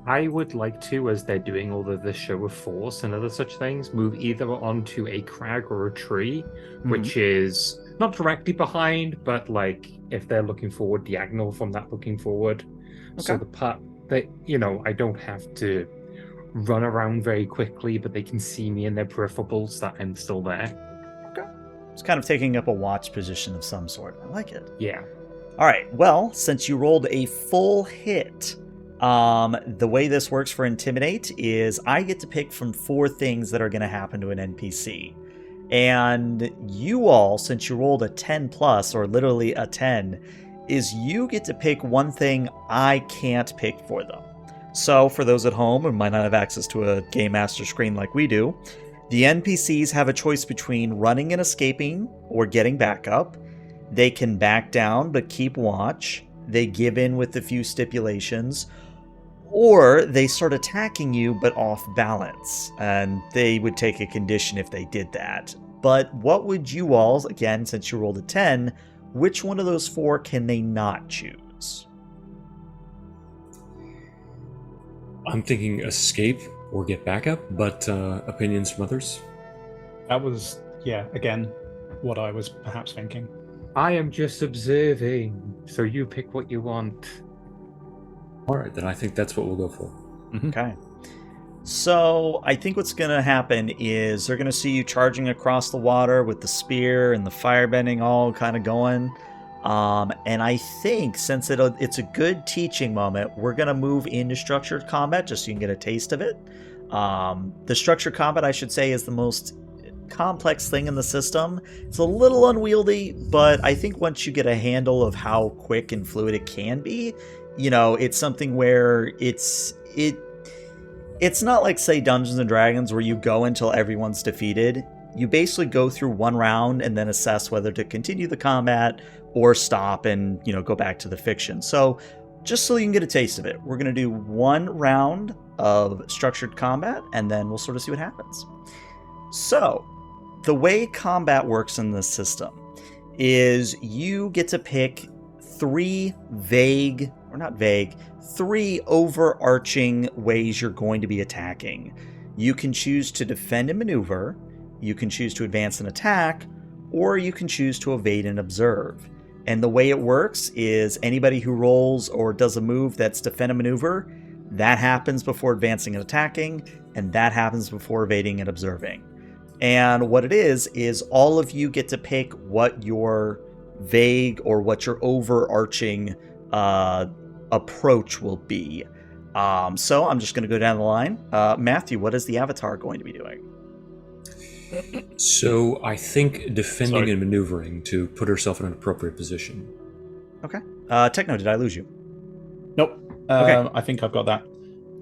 I would like to, as they're doing all of this show of force and other such things, move either onto a crag or a tree, which is not directly behind, but like if they're looking forward, diagonal from that looking forward. Okay. So the part that, I don't have to run around very quickly, but they can see me in their peripherals that I'm still there. Okay. It's kind of taking up a watch position of some sort. I like it. Yeah. All right. Well, since you rolled a full hit, the way this works for Intimidate is I get to pick from 4 things that are going to happen to an NPC. And you all, since you rolled a 10 plus, or literally a 10, is you get to pick one thing I can't pick for them. So for those at home who might not have access to a Game Master screen like we do, the NPCs have a choice between running and escaping or getting back up. They can back down but keep watch. They give in with a few stipulations. Or they start attacking you but off balance, and they would take a condition if they did that. But what would you all, again, since you rolled a 10, which one of those 4 can they not choose? I'm thinking escape or get back up, but opinions from others? That was, again, what I was perhaps thinking. I am just observing, so you pick what you want. All right, then I think that's what we'll go for. Mm-hmm. Okay. So I think what's going to happen is they're going to see you charging across the water with the spear and the firebending all kind of going. And I think since it's a good teaching moment, we're going to move into structured combat just so you can get a taste of it. The structured combat, I should say, is the most complex thing in the system. It's a little unwieldy, but I think once you get a handle of how quick and fluid it can be, it's something where it's not like, say, Dungeons and Dragons, where you go until everyone's defeated. You basically go through one round and then assess whether to continue the combat or stop and, go back to the fiction. So just so you can get a taste of it, we're going to do one round of structured combat, and then we'll sort of see what happens. So the way combat works in this system is you get to pick three overarching ways you're going to be attacking. You can choose to defend and maneuver, you can choose to advance and attack, or you can choose to evade and observe. And the way it works is anybody who rolls or does a move that's defend and maneuver, that happens before advancing and attacking, and that happens before evading and observing. And what it is all of you get to pick what your vague or what your overarching approach will be. So I'm just going to go down the line. Matthew, what is the avatar going to be doing? So I think defending and maneuvering to put herself in an appropriate position. Okay. Techno, did I lose you? Nope. Okay. I think I've got that.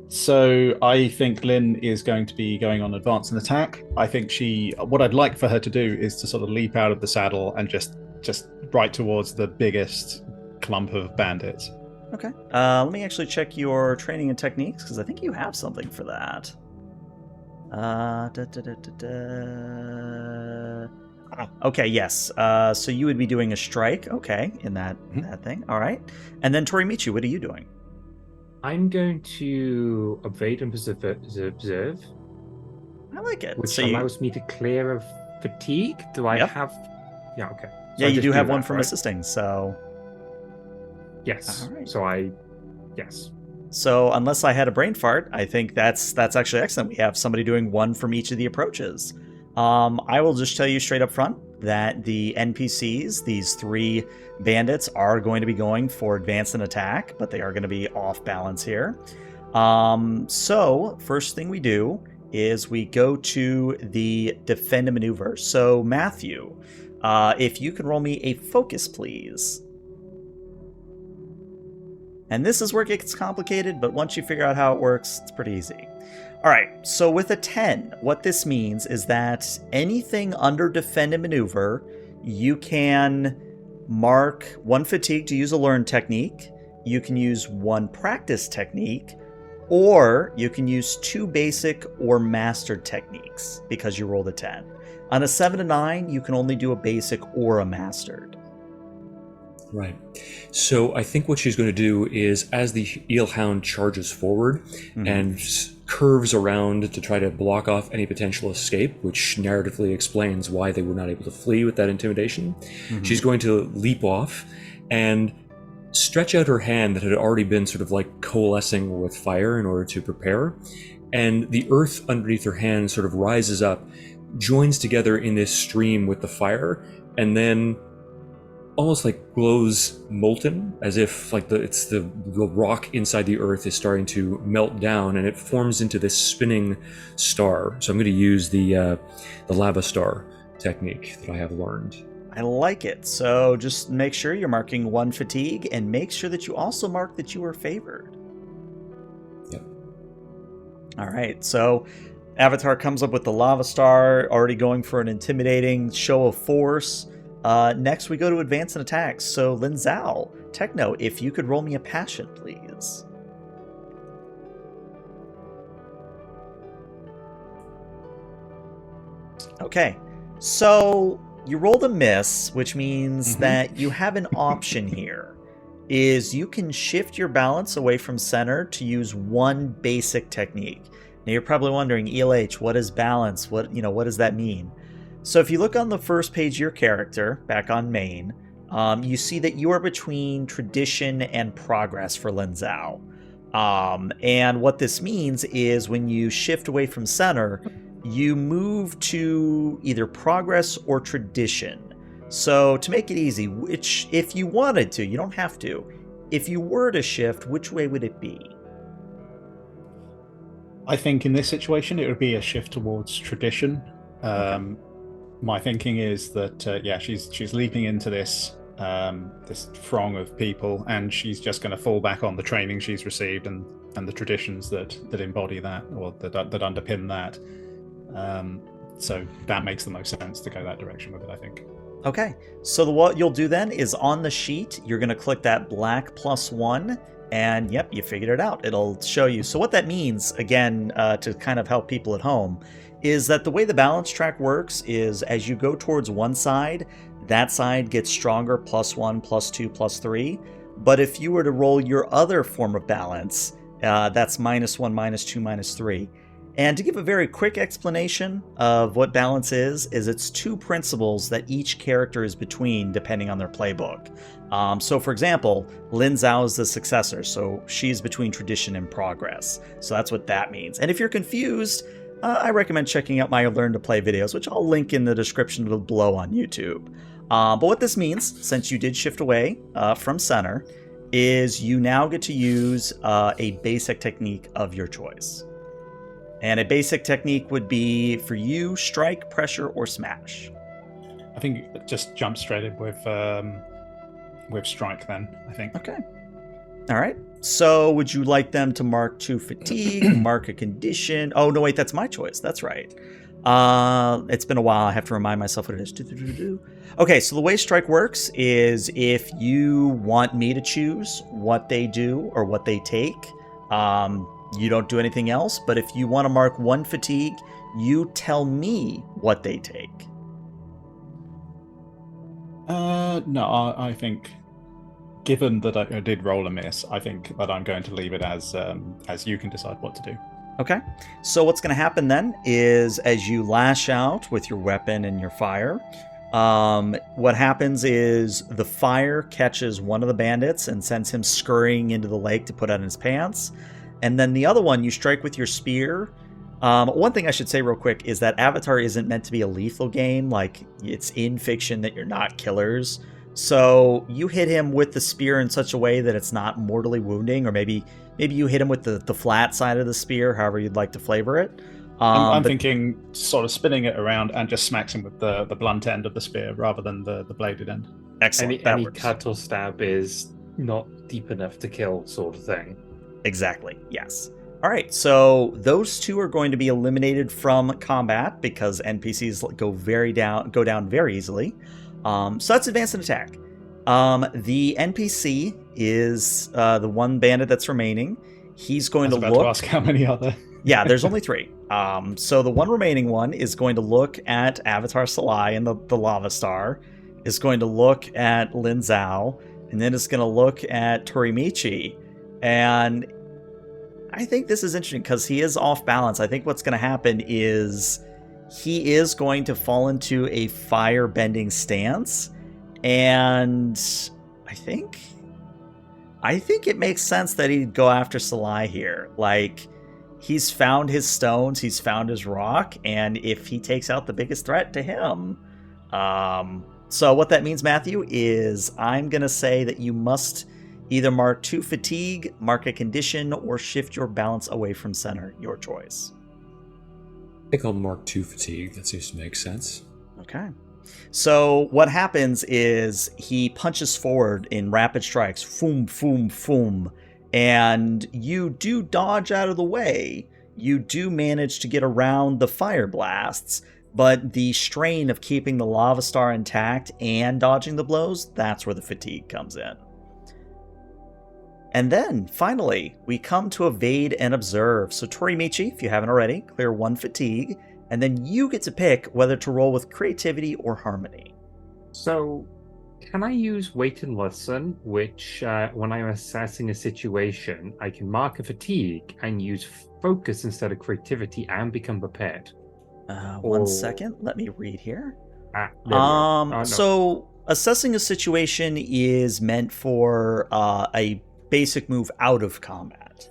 So I think Lyn is going to be going on advance and attack. I think what I'd like for her to do is to sort of leap out of the saddle and just right towards the biggest clump of bandits. Okay. Let me actually check your training and techniques, because I think you have something for that. Okay, yes. So you would be doing a strike, okay, in that thing. All right. And then Tori-Michi, what are you doing? I'm going to evade and observe. I like it. Which allows me to clear of fatigue. Do I have... Yeah, okay. So yeah, you do have one from assisting, so... Yes. All right. So Yes. So unless I had a brain fart, I think that's actually excellent. We have somebody doing one from each of the approaches. I will just tell you straight up front that the NPCs, these three bandits, are going to be going for advance and attack, but they are going to be off balance here. So first thing we do is we go to the defend and maneuver. So Matthew, if you can roll me a focus, please. And this is where it gets complicated, but once you figure out how it works, it's pretty easy. All right, so with a 10, what this means is that anything under defend and maneuver, you can mark one fatigue to use a learned technique, you can use one practice technique, or you can use two basic or mastered techniques because you rolled a 10. On a 7 to 9, you can only do a basic or a mastered. Right. So I think what she's going to do is, as the eelhound charges forward and curves around to try to block off any potential escape, which narratively explains why they were not able to flee with that intimidation, she's going to leap off and stretch out her hand that had already been sort of like coalescing with fire in order to prepare. And the earth underneath her hand sort of rises up, joins together in this stream with the fire, and then almost like glows molten, as if like the rock inside the earth is starting to melt down, and it forms into this spinning star. So I'm going to use the lava star technique that I have learned. I like it. So just make sure you're marking one fatigue, and make sure that you also mark that you are favored. Yep. All right. So Avatar comes up with the lava star, already going for an intimidating show of force. Next, we go to advance and attack. So, Lyn Zhou, Techno, if you could roll me a passion, please. Okay, so you rolled a miss, which means that you have an option here. Is you can shift your balance away from center to use one basic technique. Now, you're probably wondering, ELH, what is balance? What does that mean? So if you look on the first page of your character, back on main, you see that you are between tradition and progress for Lyn Zhou. And what this means is when you shift away from center, you move to either progress or tradition. So to make it easy, which, if you wanted to, you don't have to, if you were to shift, which way would it be? I think in this situation, it would be a shift towards tradition. My thinking is that she's leaping into this this throng of people, and she's just going to fall back on the training she's received and the traditions that embody that, or that underpin that. So that makes the most sense to go that direction with it, I think. Okay, so what you'll do then is on the sheet, you're going to click that black +1, and yep, you figured it out. It'll show you. So what that means, again, to kind of help people at home, is that the way the balance track works is as you go towards one side, that side gets stronger, +1, +2, +3. But if you were to roll your other form of balance, that's -1, -2, -3. And to give a very quick explanation of what balance is it's two principles that each character is between depending on their playbook. So for example, Lyn Zhou is the successor, so she's between tradition and progress. So that's what that means. And if you're confused, I recommend checking out my Learn to Play videos, which I'll link in the description below on YouTube. But what this means, since you did shift away from center, is you now get to use a basic technique of your choice. And a basic technique would be, for you, strike, pressure, or smash. I think just jump straight in with strike then, I think. Okay. All right. So would you like them to mark 2 fatigue, mark a condition? Oh, no, wait, that's my choice. That's right. It's been a while. I have to remind myself what it is. Okay, so the way strike works is if you want me to choose what they do or what they take, you don't do anything else. But if you want to mark 1 fatigue, you tell me what they take. No, I think, given that I did roll a miss, I think that I'm going to leave it as you can decide what to do. Okay, so what's going to happen then is as you lash out with your weapon and your fire, what happens is the fire catches one of the bandits and sends him scurrying into the lake to put on his pants. And then the other one, you strike with your spear. One thing I should say real quick is that Avatar isn't meant to be a lethal game. Like, it's in fiction that you're not killers. So you hit him with the spear in such a way that it's not mortally wounding, or maybe you hit him with the flat side of the spear, however you'd like to flavor it. I'm thinking sort of spinning it around and just smacks him with the blunt end of the spear rather than the bladed end. Excellent. Any cut or stab is not deep enough to kill, sort of thing. Exactly, yes. All right, so those two are going to be eliminated from combat because NPCs go down very easily. So that's advanced and attack. The NPC is the one bandit that's remaining. He's going to look. To ask how many are there. Yeah, there's only 3. So the one remaining one is going to look at Avatar Salai and the lava star. Is going to look at Lyn Zhou, and then it's going to look at Tori-Michi. And I think this is interesting because he is off balance. I think what's going to happen is he is going to fall into a fire-bending stance. And I think it makes sense that he'd go after Salai here. Like, he's found his stones, he's found his rock, and if he takes out the biggest threat to him... So what that means, Matthew, is I'm going to say that you must either mark 2 fatigue, mark a condition, or shift your balance away from center. Your choice. I think I'll mark 2 fatigue. That seems to make sense. Okay. So what happens is he punches forward in rapid strikes. Foom, foom, foom. And you do dodge out of the way. You do manage to get around the fire blasts. But the strain of keeping the lava star intact and dodging the blows, that's where the fatigue comes in. And then, finally, we come to evade and observe. So Tori-Michi, if you haven't already, clear 1 fatigue, and then you get to pick whether to roll with creativity or harmony. So, can I use wait and listen, which, when I'm assessing a situation, I can mark a fatigue and use focus instead of creativity and become prepared? 1 second, let me read here. No. So, assessing a situation is meant for a basic move out of combat.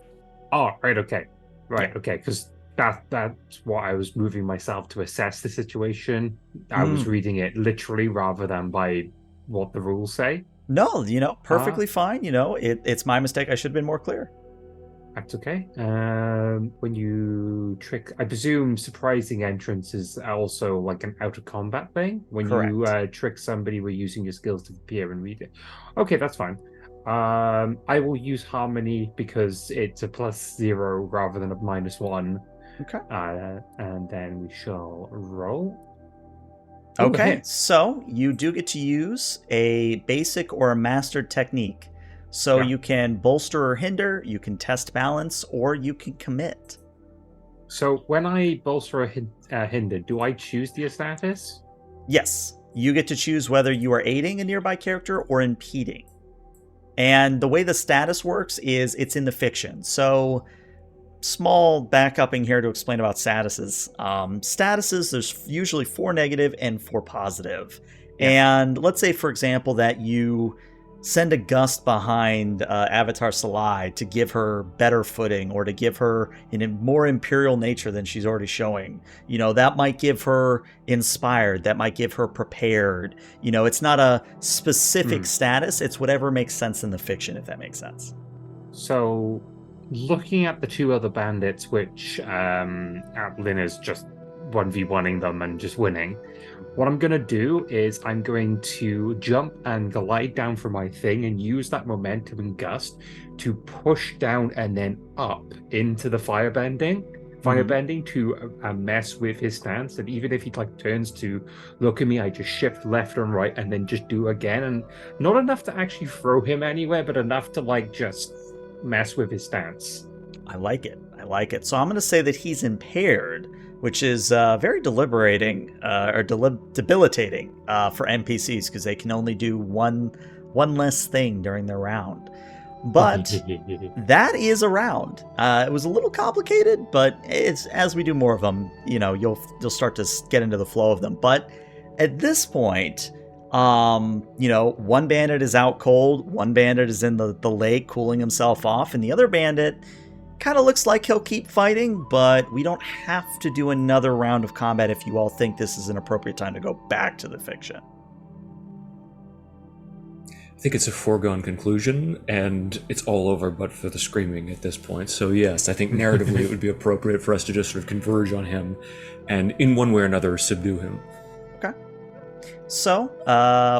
Oh, right, okay. Right, Yeah. okay, because that's what I was moving myself to assess the situation. I was reading it literally rather than by what the rules say. No, perfectly fine. It's my mistake. I should have been more clear. That's okay. When you trick, I presume surprising entrance is also like an out of combat thing. When you Correct. trick somebody, we're using your skills to appear and read it. Okay, that's fine. I will use harmony because it's a +0 rather than a -1. Okay. And then we shall roll. Okay, so you do get to use a basic or a mastered technique. So Yeah. you can bolster or hinder, you can test balance, or you can commit. So when I bolster or hinder, do I choose the status? Yes, you get to choose whether you are aiding a nearby character or impeding. And the way the status works is it's in the fiction. So, small backupping here to explain about statuses. Statuses, there's usually 4 negative and 4 positive. Yeah. And let's say, for example, that you send a gust behind Avatar Salai to give her better footing or to give her a more imperial nature than she's already showing. You know, that might give her inspired, that might give her prepared. You know, it's not a specific status, it's whatever makes sense in the fiction, if that makes sense. So, looking at the 2 other bandits, which Lyn is just 1v1ing them and just winning, what I'm going to do is I'm going to jump and glide down from my thing and use that momentum and gust to push down and then up into the firebending to mess with his stance. And even if he like turns to look at me, I just shift left and right and then just do again. And not enough to actually throw him anywhere, but enough to like just mess with his stance. I like it. So I'm going to say that he's impaired, which is very debilitating for NPCs because they can only do one less thing during their round. But that is a round. It was a little complicated, but it's as we do more of them, you know, you'll start to get into the flow of them. But at this point, you know, one bandit is out cold, one bandit is in the lake cooling himself off, and the other bandit kind of looks like he'll keep fighting, but we don't have to do another round of combat if you all think this is an appropriate time to go back to the fiction. I think it's a foregone conclusion, and it's all over but for the screaming at this point. So yes, I think narratively it would be appropriate for us to just sort of converge on him and in one way or another subdue him. Okay. So,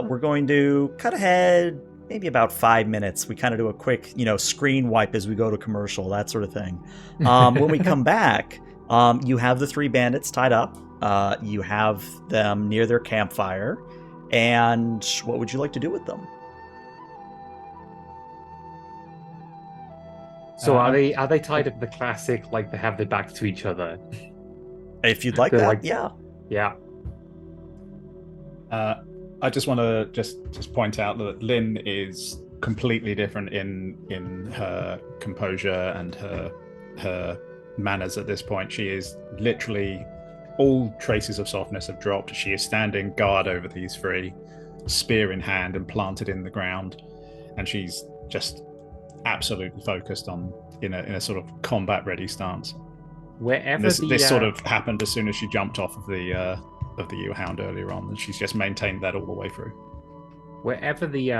we're going to cut ahead maybe about 5 minutes. We kind of do a quick, you know, screen wipe as we go to commercial, that sort of thing. When we come back, you have the 3 bandits tied up. You have them near their campfire. And what would you like to do with them? So are they tied up the classic, like they have their backs to each other? If you'd like that, like, yeah. Yeah. I just want to just point out that Lyn is completely different in her composure and her manners at this point. She is literally, all traces of softness have dropped. She is standing guard over these 3, spear in hand and planted in the ground, and she's just absolutely focused on in a sort of combat ready stance. Wherever this sort of happened as soon as she jumped off of the U-Hound earlier on, and she's just maintained that all the way through. Wherever the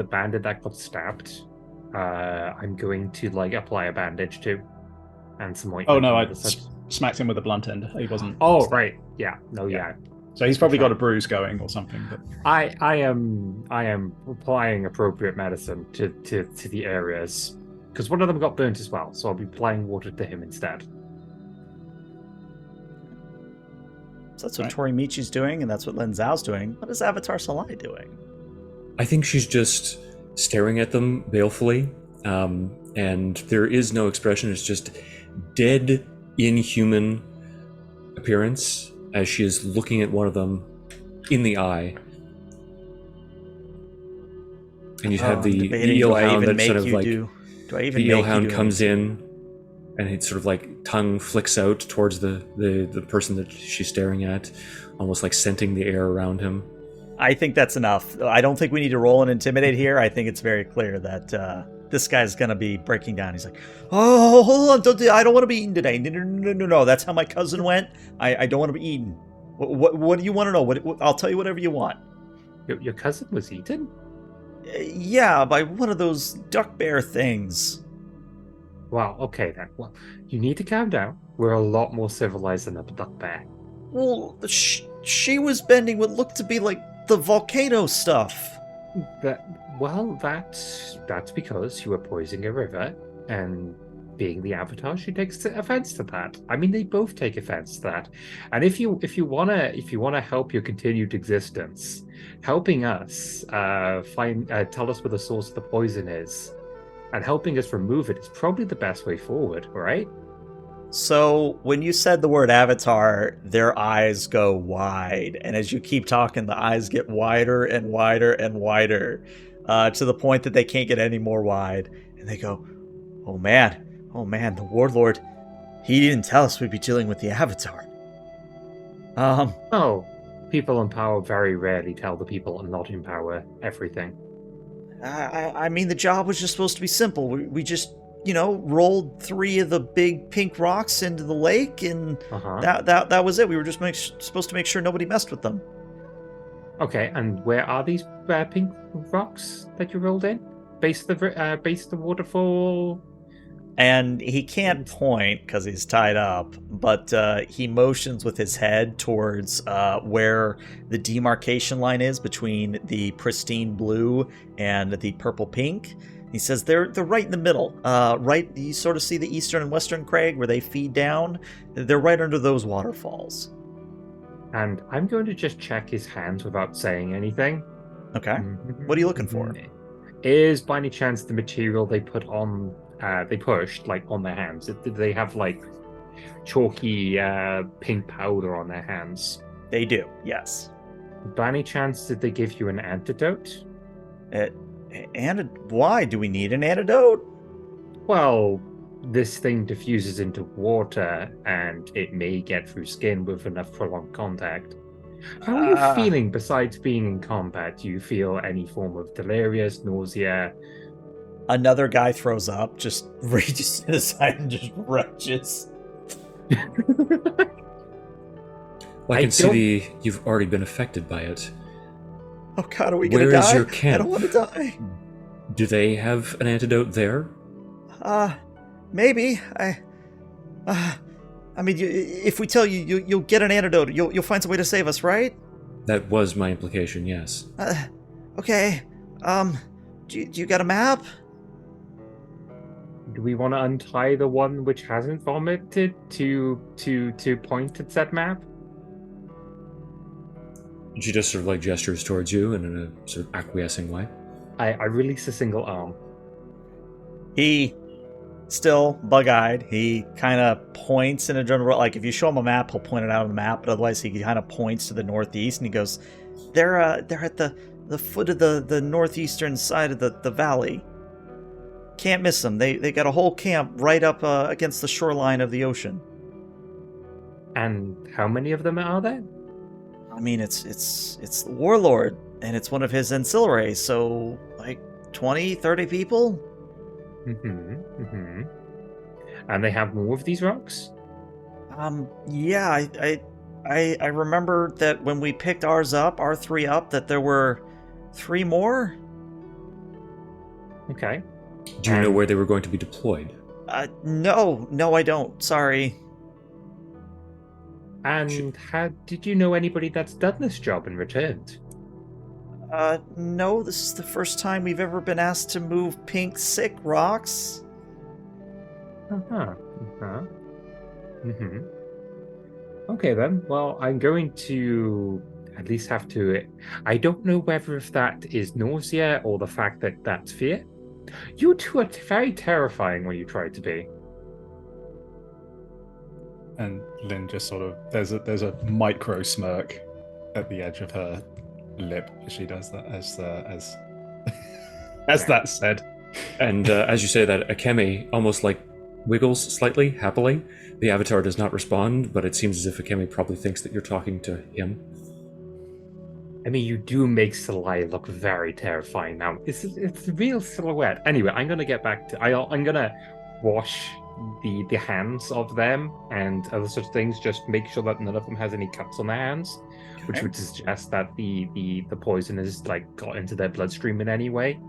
bandit that got stabbed, I'm going to like apply a bandage to, and some ointment. Oh no, I smacked him with a blunt end. He wasn't. Oh right, yeah, no, yeah. So he's probably got a bruise going or something. But I am applying appropriate medicine to the areas, because one of them got burnt as well. So I'll be applying water to him instead. So that's what Tori-Michi's doing, and that's what Lyn Zhou's doing. What is Avatar Salai doing? I think she's just staring at them balefully, and there is no expression. It's just dead, inhuman appearance as she is looking at one of them in the eye. And you have the eel-hound that sort of like... The eel-hound comes in, and it sort of like tongue flicks out towards the person that she's staring at, almost like scenting the air around him. I think that's enough. I don't think we need to roll and intimidate here. I think it's very clear that this guy's going to be breaking down. He's like, oh, hold on. I don't want to be eaten today. No. That's how my cousin went. I don't want to be eaten. What do you want to know? I'll tell you whatever you want. Your cousin was eaten? Yeah, by one of those duck bear things. Well, okay then. Well, you need to calm down. We're a lot more civilized than a duck bear. Well, she was bending what looked to be like the volcano stuff. That well, that's because you were poisoning a river, and being the Avatar, she takes offense to that. I mean, they both take offense to that. And if you wanna help your continued existence, helping us tell us where the source of the poison is, and helping us remove it is probably the best way forward, right? So when you said the word avatar, their eyes go wide, and as you keep talking, the eyes get wider and wider and wider, to the point that they can't get any more wide. And they go, oh man, the warlord, he didn't tell us we'd be dealing with the avatar. Um, Oh, people in power very rarely tell the people not in power everything. I mean, the job was just supposed to be simple. We just, rolled 3 of the big pink rocks into the lake, and Uh-huh. that was it. We were just supposed to make sure nobody messed with them. Okay, and where are these pink rocks that you rolled in? Base of the waterfall. And he can't point because he's tied up, but he motions with his head towards where the demarcation line is between the pristine blue and the purple pink. He says they're right in the middle. Right, you sort of see the eastern and western crag where they feed down. They're right under those waterfalls. And I'm going to just check his hands without saying anything. Okay. What are you looking for? Is by any chance the material they pushed like on their hands? Did they have like chalky pink powder on their hands? They do, yes. By any chance did they give you an antidote? Why do we need an antidote? Well, this thing diffuses into water and it may get through skin with enough prolonged contact. How are you feeling besides being in combat? Do you feel any form of delirious, nausea? Another guy throws up, just reaches to the side and just retches. Well, I can see you've already been affected by it. Oh God, are we gonna die? Where is your camp? I don't want to die. Do they have an antidote there? Maybe. I mean, if we tell you, you'll get an antidote. You'll find some way to save us, right? That was my implication, yes. Okay. Do you got a map? Do we want to untie the one which hasn't vomited to point at that map? She just sort of like gestures towards you in a sort of acquiescing way. I release a single arm. He, still bug-eyed, he kind of points in a general, like if you show him a map, he'll point it out on the map, but otherwise he kind of points to the northeast and he goes, they're at the foot of the northeastern side of the valley. Can't miss them. They got a whole camp right up against the shoreline of the ocean. And how many of them are there? I mean, it's the warlord, and it's one of his ancillaries, so like 20, 30 people? And they have more of these rocks? Yeah, I remember that when we picked ours up, our 3 up, that there were 3 more? Okay. Do you know where they were going to be deployed? No, I don't. Sorry. And did you know anybody that's done this job and returned? No, this is the first time we've ever been asked to move pink sick rocks. Okay then, well, I'm going to at least have to... I don't know whether if that is nausea or the fact that that's fear. You two are very terrifying when you try to be. And Lyn just sort of there's a micro smirk at the edge of her lip as she does that as that said. And as you say that, Akemi almost like wiggles slightly, happily. The avatar does not respond, but it seems as if Akemi probably thinks that you're talking to him. I mean, you do make Salai look very terrifying now. It's a real silhouette. Anyway, I'm gonna get back to... I'm gonna wash the hands of them and other such things. Just make sure that none of them has any cuts on their hands, which would suggest that the poison has like got into their bloodstream in any way.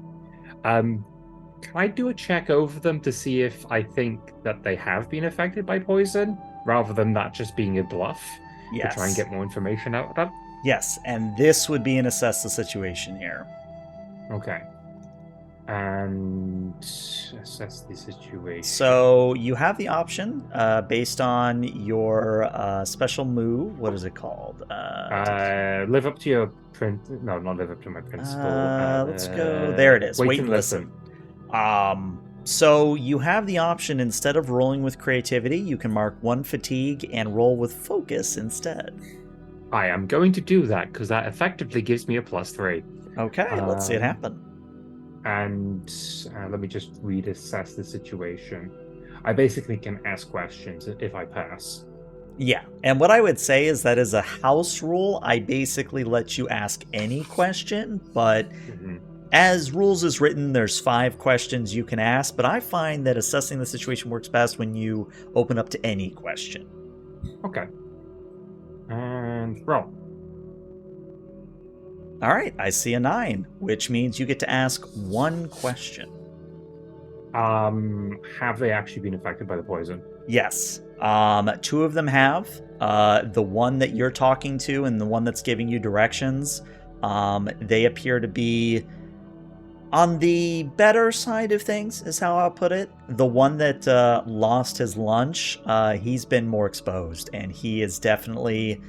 Can I do a check over them to see if I think that they have been affected by poison, rather than that just being a bluff? Yes. To try and get more information out of them? Yes, and this would be an assess the situation here. Okay. And assess the situation. So you have the option based on your special move. What is it called? Live up to your No, not live up to my principle. Let's go. There it is. Wait and listen. So you have the option, instead of rolling with creativity, you can mark 1 fatigue and roll with focus instead. I am going to do that because that effectively gives me a +3. Okay, let's see it happen. And let me just reassess the situation. I basically can ask questions if I pass. Yeah, and what I would say is that as a house rule, I basically let you ask any question, but as rules is written, there's 5 questions you can ask, but I find that assessing the situation works best when you open up to any question. Okay. And roll. All right, I see a 9, which means you get to ask 1 question. Have they actually been affected by the poison? Yes. 2 of them have. The one that you're talking to and the one that's giving you directions, they appear to be on the better side of things, is how I'll put it. The one that lost his lunch, he's been more exposed, and he is definitely...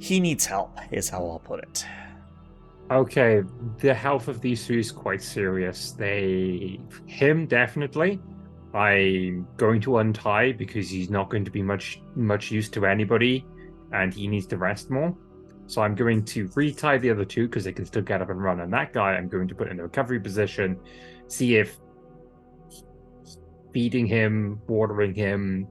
He needs help, is how I'll put it. Okay, the health of these 3 is quite serious. Him, definitely. I'm going to untie because he's not going to be much use to anybody, and he needs to rest more. So I'm going to retie the other 2 because they can still get up and run. And that guy I'm going to put in a recovery position, see if feeding him, watering him,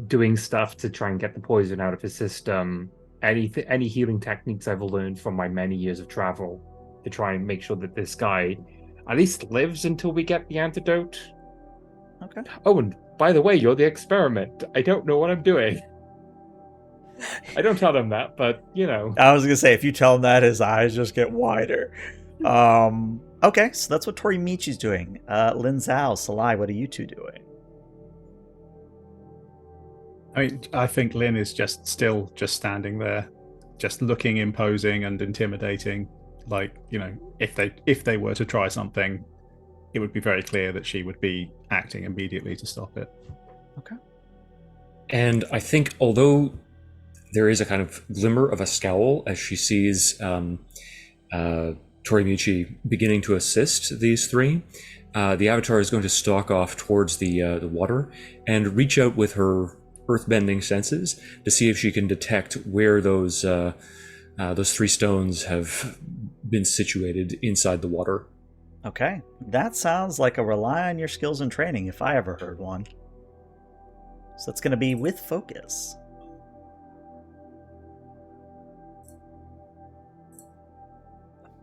doing stuff to try and get the poison out of his system, any healing techniques I've learned from my many years of travel to try and make sure that this guy at least lives until we get the antidote. Okay. Oh, and by the way, you're the experiment. I don't know what I'm doing. I don't tell him that, but, you know. I was going to say, if you tell him that, his eyes just get wider. Okay, so that's what Tori-Michi's doing. Lyn Zhou, Salai, what are you 2 doing? I mean, I think Lyn is just standing there, just looking imposing and intimidating. Like, you know, if they were to try something, it would be very clear that she would be acting immediately to stop it. Okay. And I think, although there is a kind of glimmer of a scowl as she sees Tori-Michi beginning to assist these 3, the Avatar is going to stalk off towards the water and reach out with her earthbending senses to see if she can detect where those 3 stones have been situated inside the water. Okay, that sounds like a rely on your skills and training if I ever heard one. So that's going to be with focus.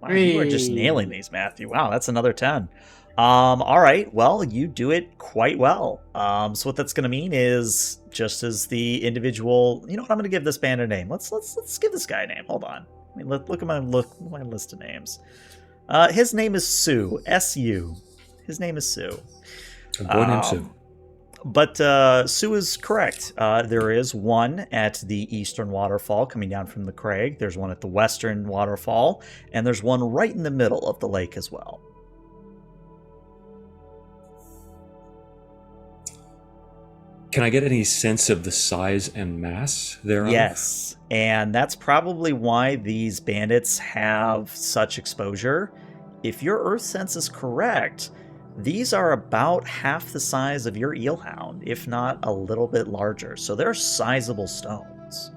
Wow, you are just nailing these, Matthew. Wow, that's another 10. All right, well, you do it quite well. So what that's going to mean is, just as the individual, you know what, I'm going to give this band a name. Let's give this guy a name. Hold on. I mean, look at my list of names. His name is Sue. S-U. His name is Sue. A boy named Sue. But Sue is correct. There is one at the eastern waterfall coming down from the crag. There's one at the western waterfall. And there's one right in the middle of the lake as well. Can I get any sense of the size and mass thereof? Yes, and that's probably why these bandits have such exposure. If your earth sense is correct, these are about half the size of your eelhound, if not a little bit larger. So they're sizable stones.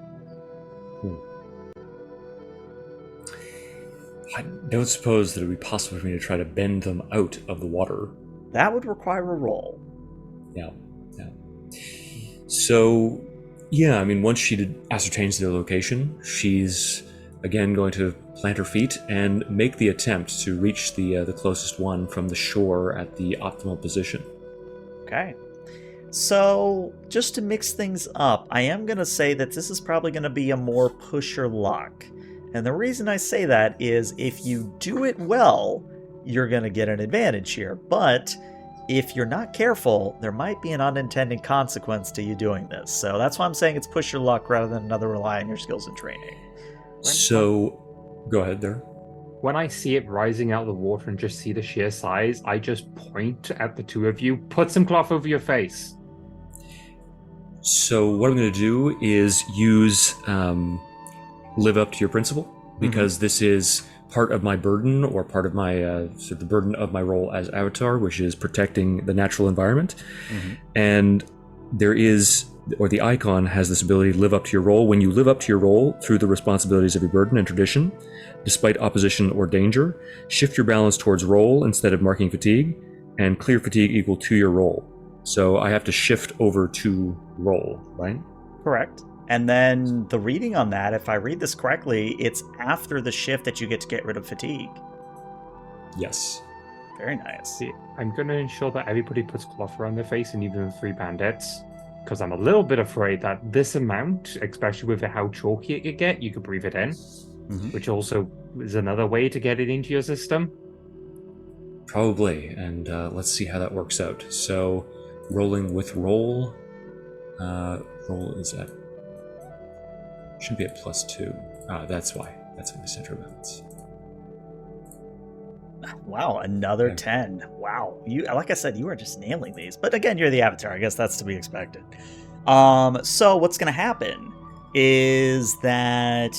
I don't suppose that it would be possible for me to try to bend them out of the water. That would require a roll. Yeah. So, yeah, I mean, once she ascertains their location, she's again going to plant her feet and make the attempt to reach the closest one from the shore at the optimal position. Okay. So, just to mix things up, I am going to say that this is probably going to be a more push your luck. And the reason I say that is if you do it well, you're going to get an advantage here. But if you're not careful, there might be an unintended consequence to you doing this. So that's why I'm saying it's push your luck rather than another rely on your skills and training. So, go ahead there. When I see it rising out of the water and just see the sheer size, I just point at the two of you, put some cloth over your face. So what I'm going to do is use live up to your principle, because this is part of my burden, or part of my so the burden of my role as Avatar, which is protecting the natural environment. And there is, or the icon has this ability to live up to your role. When you live up to your role through the responsibilities of your burden and tradition, despite opposition or danger, shift your balance towards role instead of marking fatigue, and clear fatigue equal to your role. So I have to shift over to role, right? Correct. And then the reading on that, if I read this correctly, it's after the shift that you get to get rid of fatigue. Yes. Very nice. See, I'm going to ensure that everybody puts cloth around their face, and even the 3 bandits, because I'm a little bit afraid that this amount, especially with how chalky it could get, you could breathe it in, which also is another way to get it into your system. Probably, and let's see how that works out. So, rolling with roll. Roll is at... should be at +2. That's why. That's in the center of balance. Wow, another 10. Wow. You, like I said, you are just nailing these. But again, you're the Avatar. I guess that's to be expected. So what's going to happen is that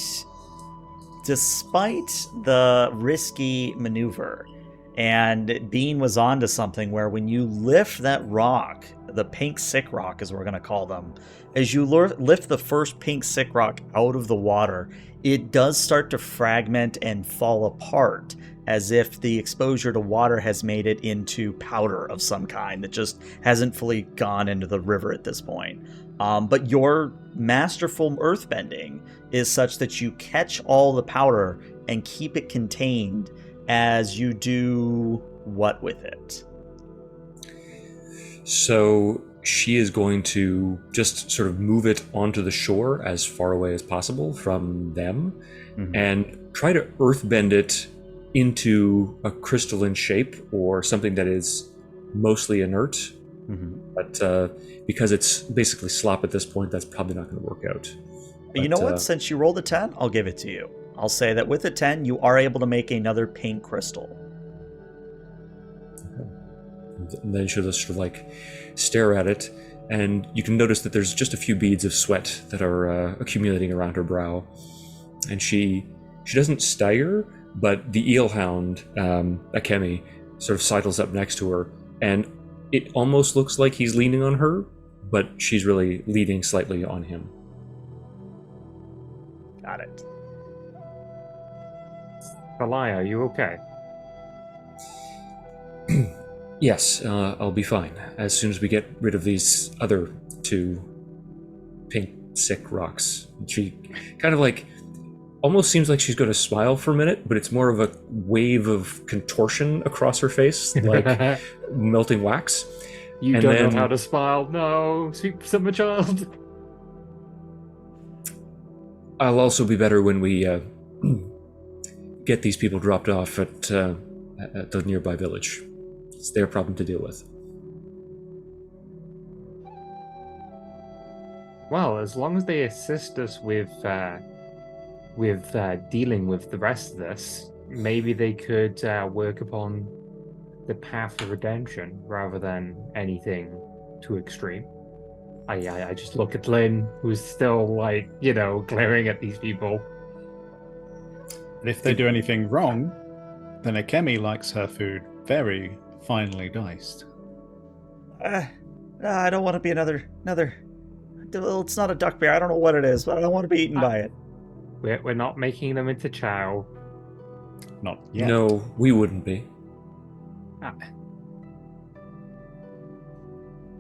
despite the risky maneuver, and Bean was onto something where when you lift that rock, the pink sick rock is what we're going to call them, as you lift the first pink sick rock out of the water, it does start to fragment and fall apart, as if the exposure to water has made it into powder of some kind that just hasn't fully gone into the river at this point. But your masterful earthbending is such that you catch all the powder and keep it contained as you do what with it? So she is going to just sort of move it onto the shore as far away as possible from them, and try to earthbend it into a crystalline shape or something that is mostly inert. But because it's basically slop at this point, that's probably not going to work out. But you know what? Since you rolled a 10, I'll give it to you. I'll say that with a 10, you are able to make another pink crystal. And then she'll just sort of like stare at it, and you can notice that there's just a few beads of sweat that are accumulating around her brow. And she doesn't stagger, but the eelhound, Akemi, sort of sidles up next to her, and it almost looks like he's leaning on her, but she's really leaning slightly on him. Got it. Salai, are you okay? Yes, I'll be fine as soon as we get rid of these other 2 pink sick rocks. She kind of like almost seems like she's going to smile for a minute, but it's more of a wave of contortion across her face, like melting wax. You don't know how to smile. No, sweet summer child. I'll also be better when we get these people dropped off at the nearby village. It's their problem to deal with. Well, as long as they assist us with dealing with the rest of this, maybe they could work upon the path of redemption rather than anything too extreme. I just look at Lyn, who's still like, glaring at these people. And if they do anything wrong, then Akemi likes her food very finely diced. I don't want to be another. Well, it's not a duck bear. I don't know what it is, but I don't want to be eaten by it. We're not making them into chow. Not yet. No, we wouldn't be.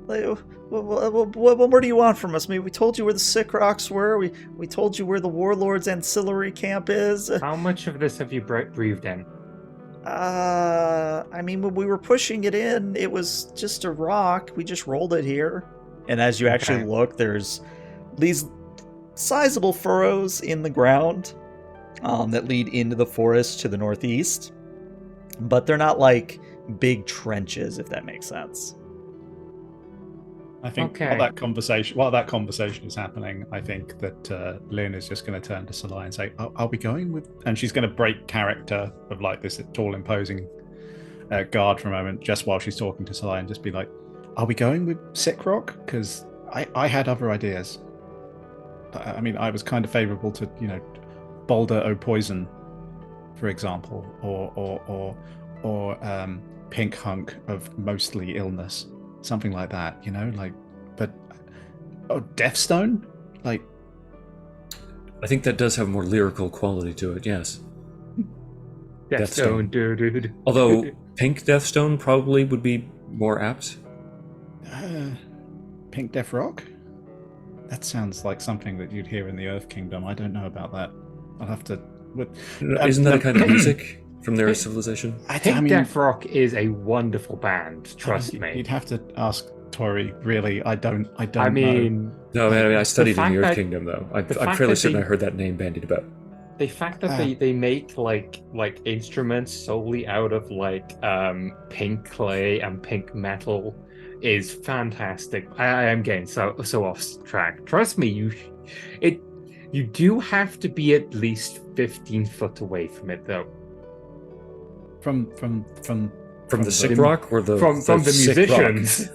What more do you want from us? I mean, we told you where the sick rocks were. We told you where the warlord's ancillary camp is. How much of this have you breathed in? I mean, when we were pushing it in, it was just a rock. We just rolled it here. And as you actually look, there's these sizable furrows in the ground that lead into the forest to the northeast. but they're not like big trenches, if that makes sense. I think while that conversation is happening, I think that Lyn is just going to turn to Salai and say, "Are we going with?" And she's going to break character of like this tall, imposing guard for a moment, just while she's talking to Salai, and just be like, "Are we going with Sick Rock? Because I had other ideas. I mean, I was kind of favourable to Boulder O Poison, for example, or Pink Hunk of Mostly Illness." Something like that, but Deathstone? Like, I think that does have more lyrical quality to it, yes. Deathstone, dude. Although Pink Deathstone probably would be more apt. Pink Death Rock? That sounds like something that you'd hear in the Earth Kingdom. I don't know about that. I'll have to. Isn't that a kind of music from their civilization? Pink Death Rock is a wonderful band. Trust me. You'd have to ask Tori. Really, I don't. I mean, know. No, I studied in the Earth Kingdom, though. I'm fairly certain I heard that name bandied about. The fact that they make like instruments solely out of pink clay and pink metal is fantastic. I am getting so off track. Trust me, you do have to be at least 15 foot away from it, though. From the Sick Rock or the from the musicians.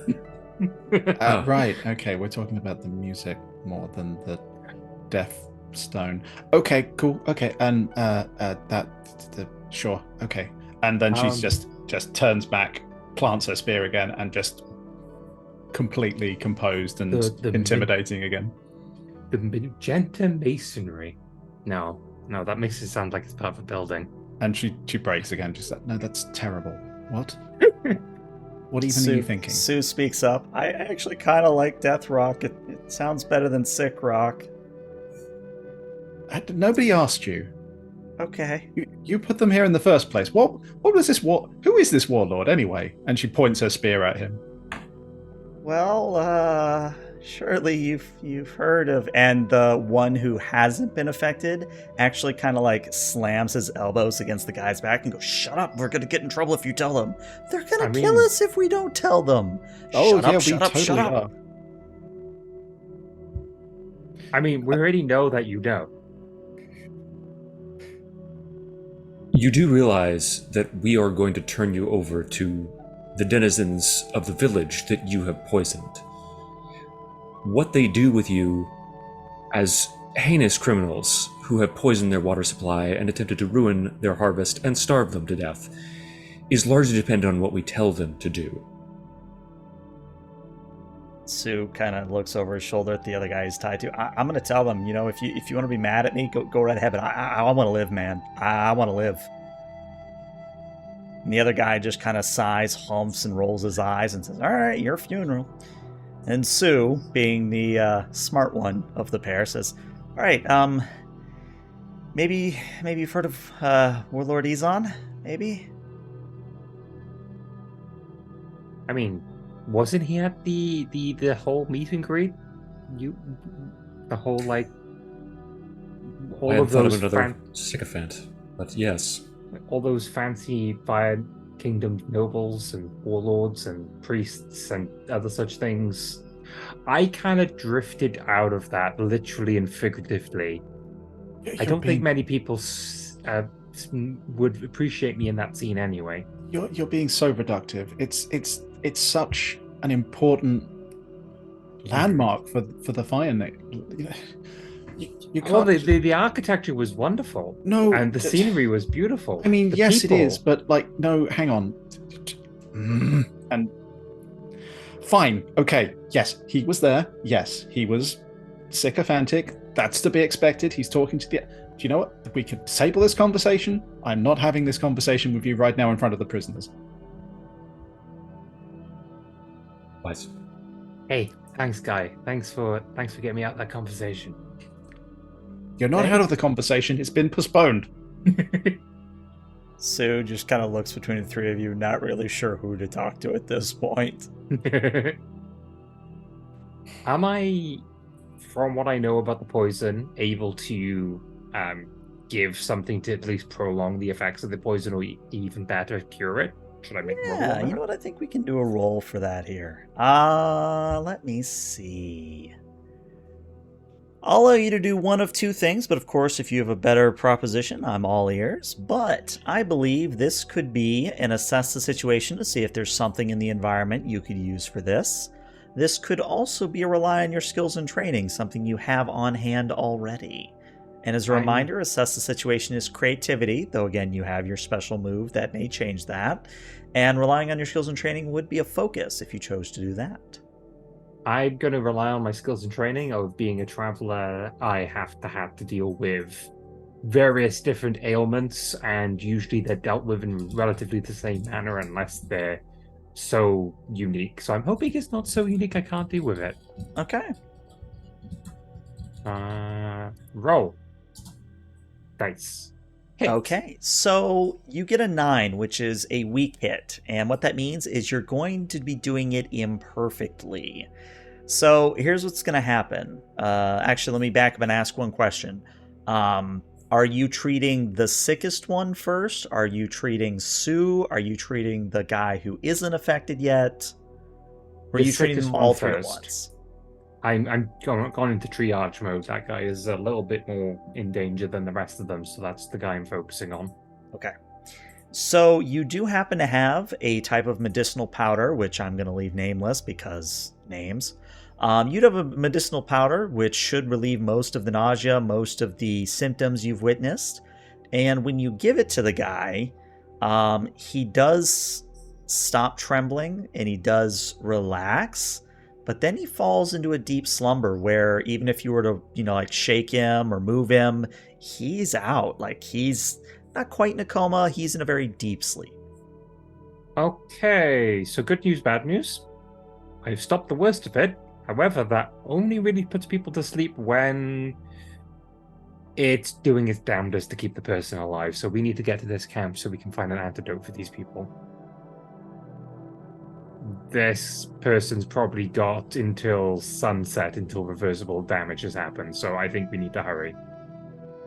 Right. Okay, we're talking about the music more than the Death Stone. Okay, cool. Okay, and sure. Okay, and then she's just turns back, plants her spear again, and just completely composed and intimidating again. The magenta masonry. No, that makes it sound like it's part of a building. And she breaks again. Just like, no, that's terrible. What? What even are you thinking? Sue speaks up. I actually kind of like Death Rock. It sounds better than Sick Rock. Nobody asked you. Okay. You put them here in the first place. What was this war? Who is this warlord anyway? And she points her spear at him. Well, surely you've heard of, and the one who hasn't been affected actually kind of like slams his elbows against the guy's back and goes, "Shut up, we're gonna get in trouble if you tell them. They're gonna kill us if we don't tell them." Shut up. I mean, we already know that you know. You do realize that we are going to turn you over to the denizens of the village that you have poisoned. What they do with you as heinous criminals who have poisoned their water supply and attempted to ruin their harvest and starve them to death is largely dependent on what we tell them to do. Sue kind of looks over his shoulder at the other guy he's tied to. I'm going to tell them, if you want to be mad at me, go right ahead. But I want to live, man. I want to live. And the other guy just kind of sighs, humps, and rolls his eyes and says, "All right, your funeral." And Sue, being the smart one of the pair, says, "All right, maybe you've heard of Warlord E01? Maybe." I mean, wasn't he at the whole meet and greet? All of those another sycophant, but yes, all those fancy Fire Kingdom nobles and warlords and priests and other such things. I kind of drifted out of that, literally and figuratively. I don't think many people would appreciate me in that scene anyway. You're being so reductive. It's such an important landmark for the Fire Nation. You can't. Well, the architecture was wonderful. No, and the scenery was beautiful. I mean, yes, it is, but no, hang on. And fine, okay, yes, he was there. Yes, he was sycophantic. That's to be expected. He's talking to the. Do you know what? We could table this conversation. I'm not having this conversation with you right now in front of the prisoners. What? Hey, thanks, Guy. Thanks for getting me out of that conversation. You're not out of the conversation. It's been postponed. Sue just kind of looks between the three of you, not really sure who to talk to at this point. Am I, from what I know about the poison, able to give something to at least prolong the effects of the poison, or even better, cure it? Should I make a roll Yeah, on you that? know what? I think we can do a roll for that here. Let me see. I'll allow you to do one of two things, but of course, if you have a better proposition, I'm all ears. But I believe this could be an assess the situation to see if there's something in the environment you could use for this. This could also be a rely on your skills and training, something you have on hand already. And as a reminder, assess the situation is creativity, though again, you have your special move that may change that. And relying on your skills and training would be a focus if you chose to do that. I'm going to rely on my skills and training. Of being a traveler, I have to deal with various different ailments, and usually they're dealt with in relatively the same manner unless they're so unique. So I'm hoping it's not so unique I can't deal with it. Okay. Roll. Dice. Hit. Okay, so you get a 9, which is a weak hit, and what that means is you're going to be doing it imperfectly. So here's what's going to happen. Actually, let me back up and ask one question. Are you treating the sickest one first? Are you treating Sue? Are you treating the guy who isn't affected yet? Or are you treating them all three at once? I'm gone into triage mode. That guy is a little bit more in danger than the rest of them, so that's the guy I'm focusing on. Okay. So you do happen to have a type of medicinal powder, which I'm going to leave nameless because names. You'd have a medicinal powder which should relieve most of the nausea, most of the symptoms you've witnessed. And when you give it to the guy, he does stop trembling and he does relax. But then he falls into a deep slumber where even if you were to, like shake him or move him, he's out. Like he's not quite in a coma. He's in a very deep sleep. Okay, so good news, bad news. I've stopped the worst of it. However, that only really puts people to sleep when it's doing its damnedest to keep the person alive. So we need to get to this camp so we can find an antidote for these people. This person's probably got until sunset until reversible damage has happened, so I think we need to hurry.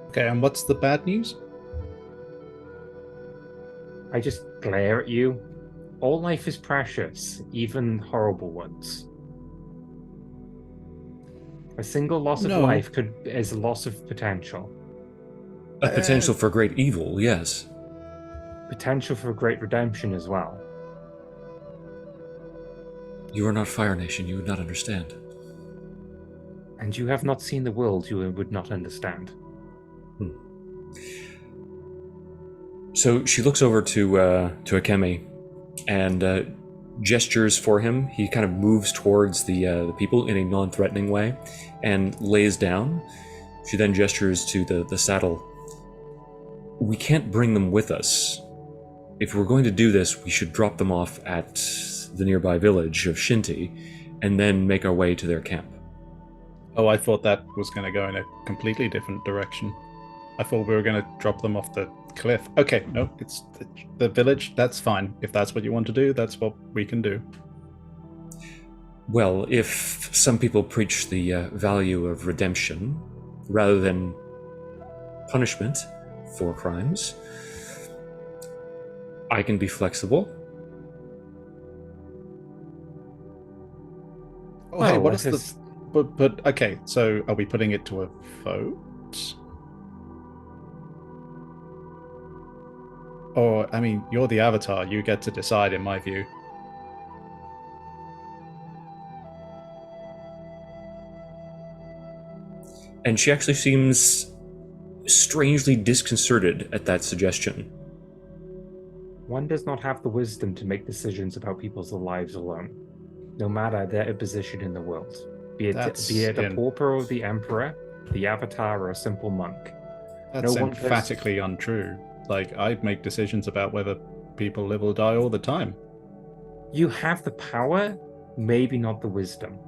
Okay, and what's the bad news? I just glare at you. All life is precious, even horrible ones. A single loss of life is a loss of potential. A potential for great evil, yes. Potential for great redemption as well. You are not Fire Nation, you would not understand. And you have not seen the world, you would not understand. So she looks over to Akemi and gestures for him. He kind of moves towards the people in a non-threatening way and lays down. She then gestures to the saddle. We can't bring them with us. If we're going to do this, we should drop them off at the nearby village of Shinti and then make our way to their camp. Oh, I thought that was going to go in a completely different direction. I thought we were going to drop them off the cliff. Okay, no, it's the village. That's fine. If that's what you want to do, that's what we can do. Well, if some people preach the value of redemption rather than punishment for crimes, I can be flexible. Oh, hey, what is this? But okay, so are we putting it to a vote? Or, I mean, you're the avatar. You get to decide, in my view. And she actually seems strangely disconcerted at that suggestion. One does not have the wisdom to make decisions about people's lives alone, no matter their position in the world. Be it a pauper or the emperor, the avatar or a simple monk. That's emphatically untrue. Like, I'd make decisions about whether people live or die all the time. You have the power, maybe not the wisdom.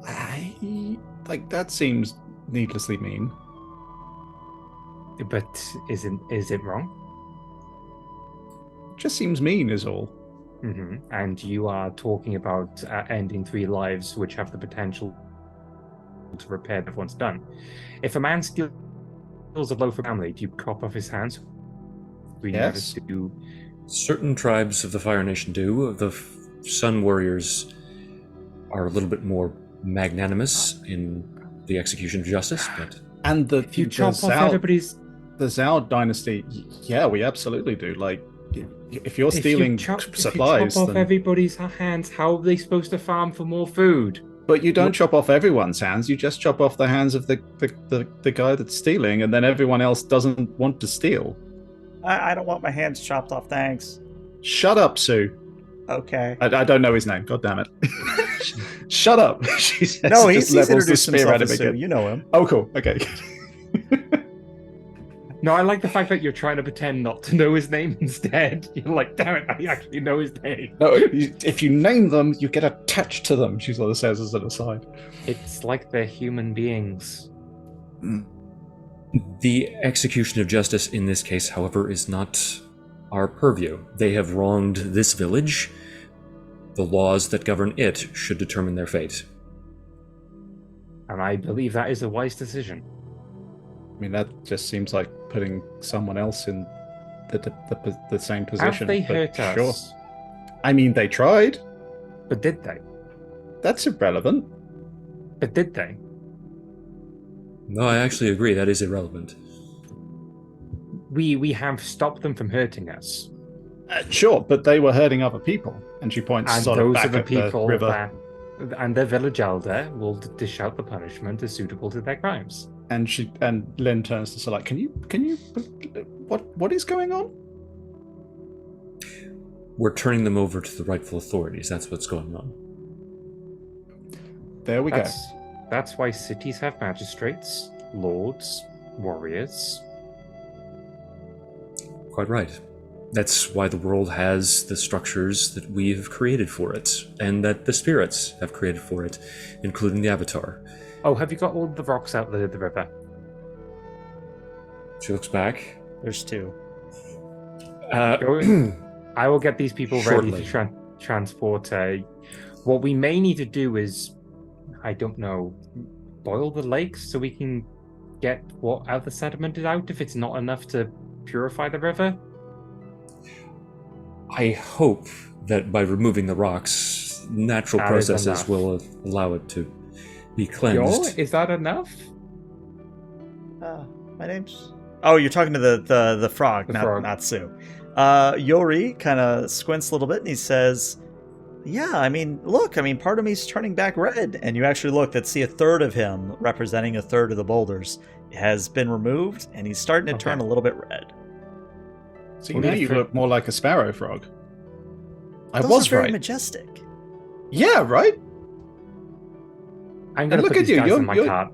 That seems needlessly mean. But is it wrong? Just seems mean is all. Mm-hmm. And you are talking about ending 3 lives which have the potential to repair that once done. If a man steals kills a loaf of family, do you chop off his hands? We Yes. never do. Certain tribes of the Fire Nation do. The Sun Warriors are a little bit more magnanimous in the execution of justice, but And If you chop off everybody's, the Zhao dynasty, yeah, we absolutely do. Like, if you're if stealing you chop supplies, off then... everybody's hands, how are they supposed to farm for more food? But you don't chop off everyone's hands. You just chop off the hands of the guy that's stealing, and then everyone else doesn't want to steal. I don't want my hands chopped off, thanks. Shut up, Sue. Okay. I don't know his name. God damn it. Shut up. She says, No, just he's levels the introduced spear himself at him as Sue. again. You know him. Oh, cool. Okay. No, I like the fact that you're trying to pretend not to know his name instead. You're like, damn it, I actually know his name. No, if you name them, you get attached to them, she sort of says as an aside. It's like they're human beings. the execution of justice in this case, however, is not our purview. They have wronged this village. The laws that govern it should determine their fate. And I believe that is a wise decision. I mean, that just seems like putting someone else in the same position. Have they but hurt sure. us? I mean, they tried. But did they? That's irrelevant. But did they? No, I actually agree, that is irrelevant. We have stopped them from hurting us. Sure, but they were hurting other people. And she points And sort of those back are the at the people river. that... And their village elder will dish out the punishment as suitable to their crimes. And Lyn turns to Salai. Can you what is going on? We're turning them over to the rightful authorities. That's what's going on. There we go. That's why cities have magistrates, lords, warriors. Quite right. That's why the world has the structures that we've created for it, and that the spirits have created for it, including the Avatar. Oh, have you got all the rocks out there at the river? She looks back. There's two. I will get these people ready Shortly. to transport. What we may need to do is, I don't know, boil the lakes so we can get what other sediment is out if it's not enough to purify the river. I hope that by removing the rocks, natural That is processes enough. will allow it to be Yo, cleansed. is that enough? My name's... Oh, you're talking to the frog, The not frog. not Sue. Yori kind of squints a little bit and he says, yeah, I mean, look, part of me's turning back red. And you actually look and see a third of him, representing a third of the boulders, has been removed, and he's starting to Okay. turn a little bit red. So What now do you you think? look more like a sparrow frog. I Those was are very right. majestic. Yeah, right. I'm And going to look put at these you, guys you're- in my you're- cart.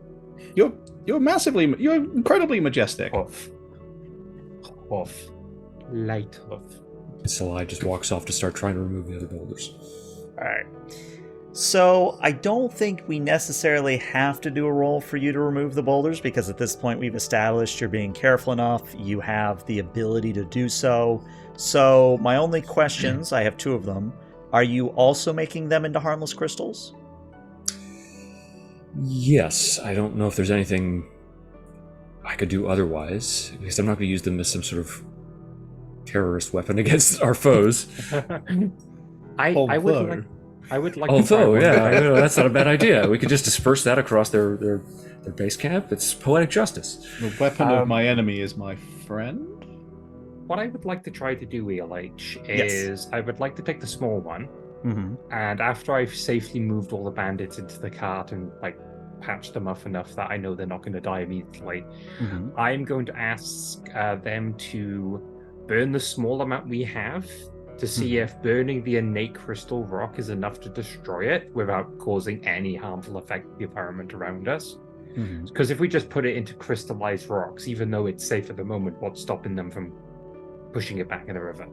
You're incredibly majestic. Off. Light off. Salai just walks off to start trying to remove the other boulders. All right. So I don't think we necessarily have to do a roll for you to remove the boulders, because at this point we've established you're being careful enough. You have the ability to do so. So my only questions, I have two of them. Are you also making them into harmless crystals? Yes, I don't know if there's anything I could do otherwise, because I'm not going to use them as some sort of terrorist weapon against our foes. I would Although- like to try Although, one. yeah, I know, that's not a bad idea. We could just disperse that across their base camp. It's poetic justice. The weapon of my enemy is my friend. What I would like to try to do, ELH, Yes. is I would like to take the small one, Mm-hmm. and after I've safely moved all the bandits into the cart and patched them up enough that I know they're not going to die immediately, Mm-hmm. I'm going to ask them to burn the small amount we have to see if burning the innate crystal rock is enough to destroy it without causing any harmful effect to the environment around us. Mm-hmm. Because if we just put it into crystallized rocks, even though it's safe at the moment, what's stopping them from pushing it back in the river?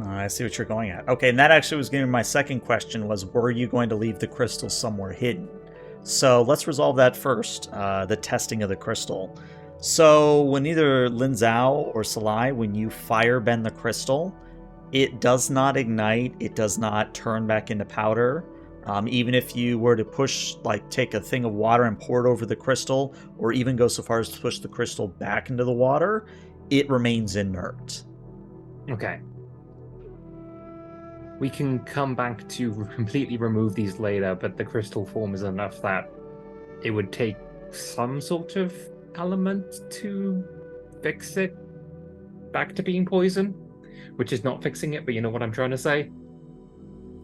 I see what you're going at. Okay, and that actually was going to be my second question, was were you going to leave the crystal somewhere hidden? So let's resolve that first, the testing of the crystal. So when either Lyn Zhou or Salai, when you fire bend the crystal, it does not ignite, it does not turn back into powder, Even if you were to push, like, take a thing of water and pour it over the crystal, or even go so far as to push the crystal back into the water, it remains inert. Okay. We can come back to completely remove these later, but the crystal form is enough that it would take some sort of element to fix it back to being poison, which is not fixing it, but you know what I'm trying to say?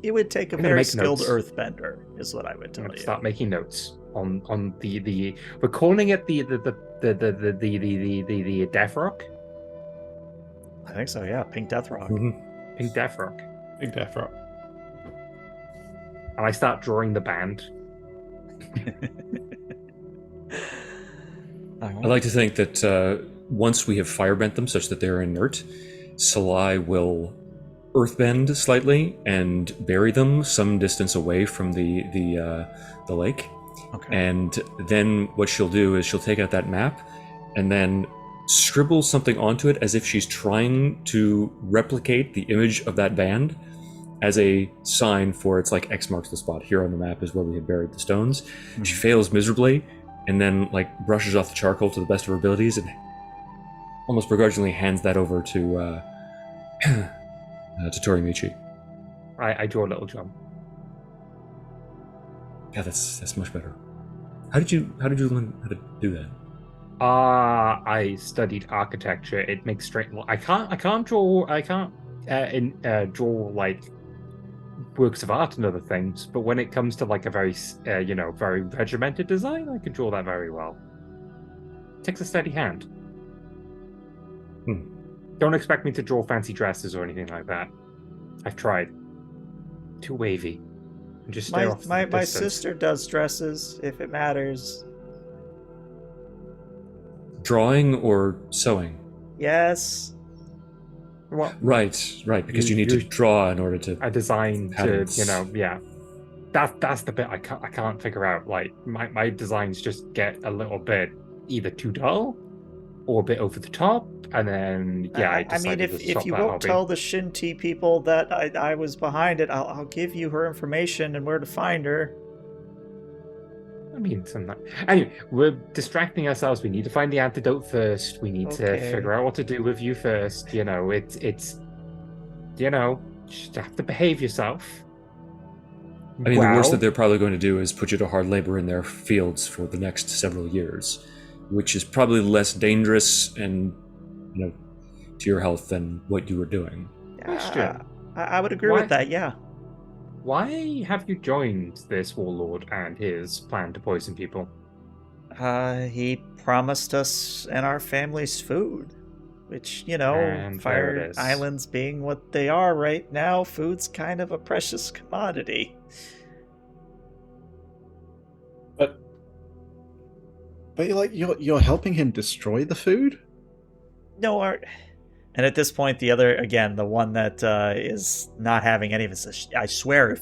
It would take a I'm gonna very make skilled notes. earthbender, is what I would I'm tell gonna you. start making notes on the we're calling it the Death Rock. I think so, yeah. Pink Death Rock. Pink Death Rock. Big Death Rock. And I start drawing the band. I like to think that once we have firebent them such that they're inert, Salai will earthbend slightly and bury them some distance away from the lake. Okay. And then what she'll do is she'll take out that map and then scribble something onto it as if she's trying to replicate the image of that band as a sign for it's like X marks the spot. Here on the map is where we had buried the stones. Mm-hmm. She fails miserably and then like brushes off the charcoal to the best of her abilities and almost begrudgingly hands that over to Tori-Michi. I draw a little jump. Yeah, that's much better. How did you learn how to do that? I studied architecture. It makes straight. I can't draw like works of art and other things. But when it comes to like a very very regimented design, I can draw that very well. It takes a steady hand. Don't expect me to draw fancy dresses or anything like that. I've tried. Too wavy. And just stare off My distance. sister does dresses, if it matters. Drawing or sewing? Yes. Well, Right, because you need to draw in order to a design patterns. to yeah. That's the bit I can't figure out. Like my designs just get a little bit either too dull or a bit over the top, and then I mean, decided to if stop you that won't hobby. tell the Shinti people that I was behind it, I'll give you her information and where to find her. I mean, anyway, we're distracting ourselves. We need to find the antidote first. We need to Okay. figure out what to do with you first. It's just have to behave yourself. I mean, the worst that they're probably going to do is put you to hard labor in their fields for the next several years, which is probably less dangerous and, to your health than what you were doing. Question. I would agree Why- with that, yeah. Why have you joined this warlord and his plan to poison people? He promised us and our family's food, which, And there Fire it is. Islands being what they are right now, food's kind of a precious commodity. But you're helping him destroy the food? No, and at this point, the one that is not having any of this, I swear, if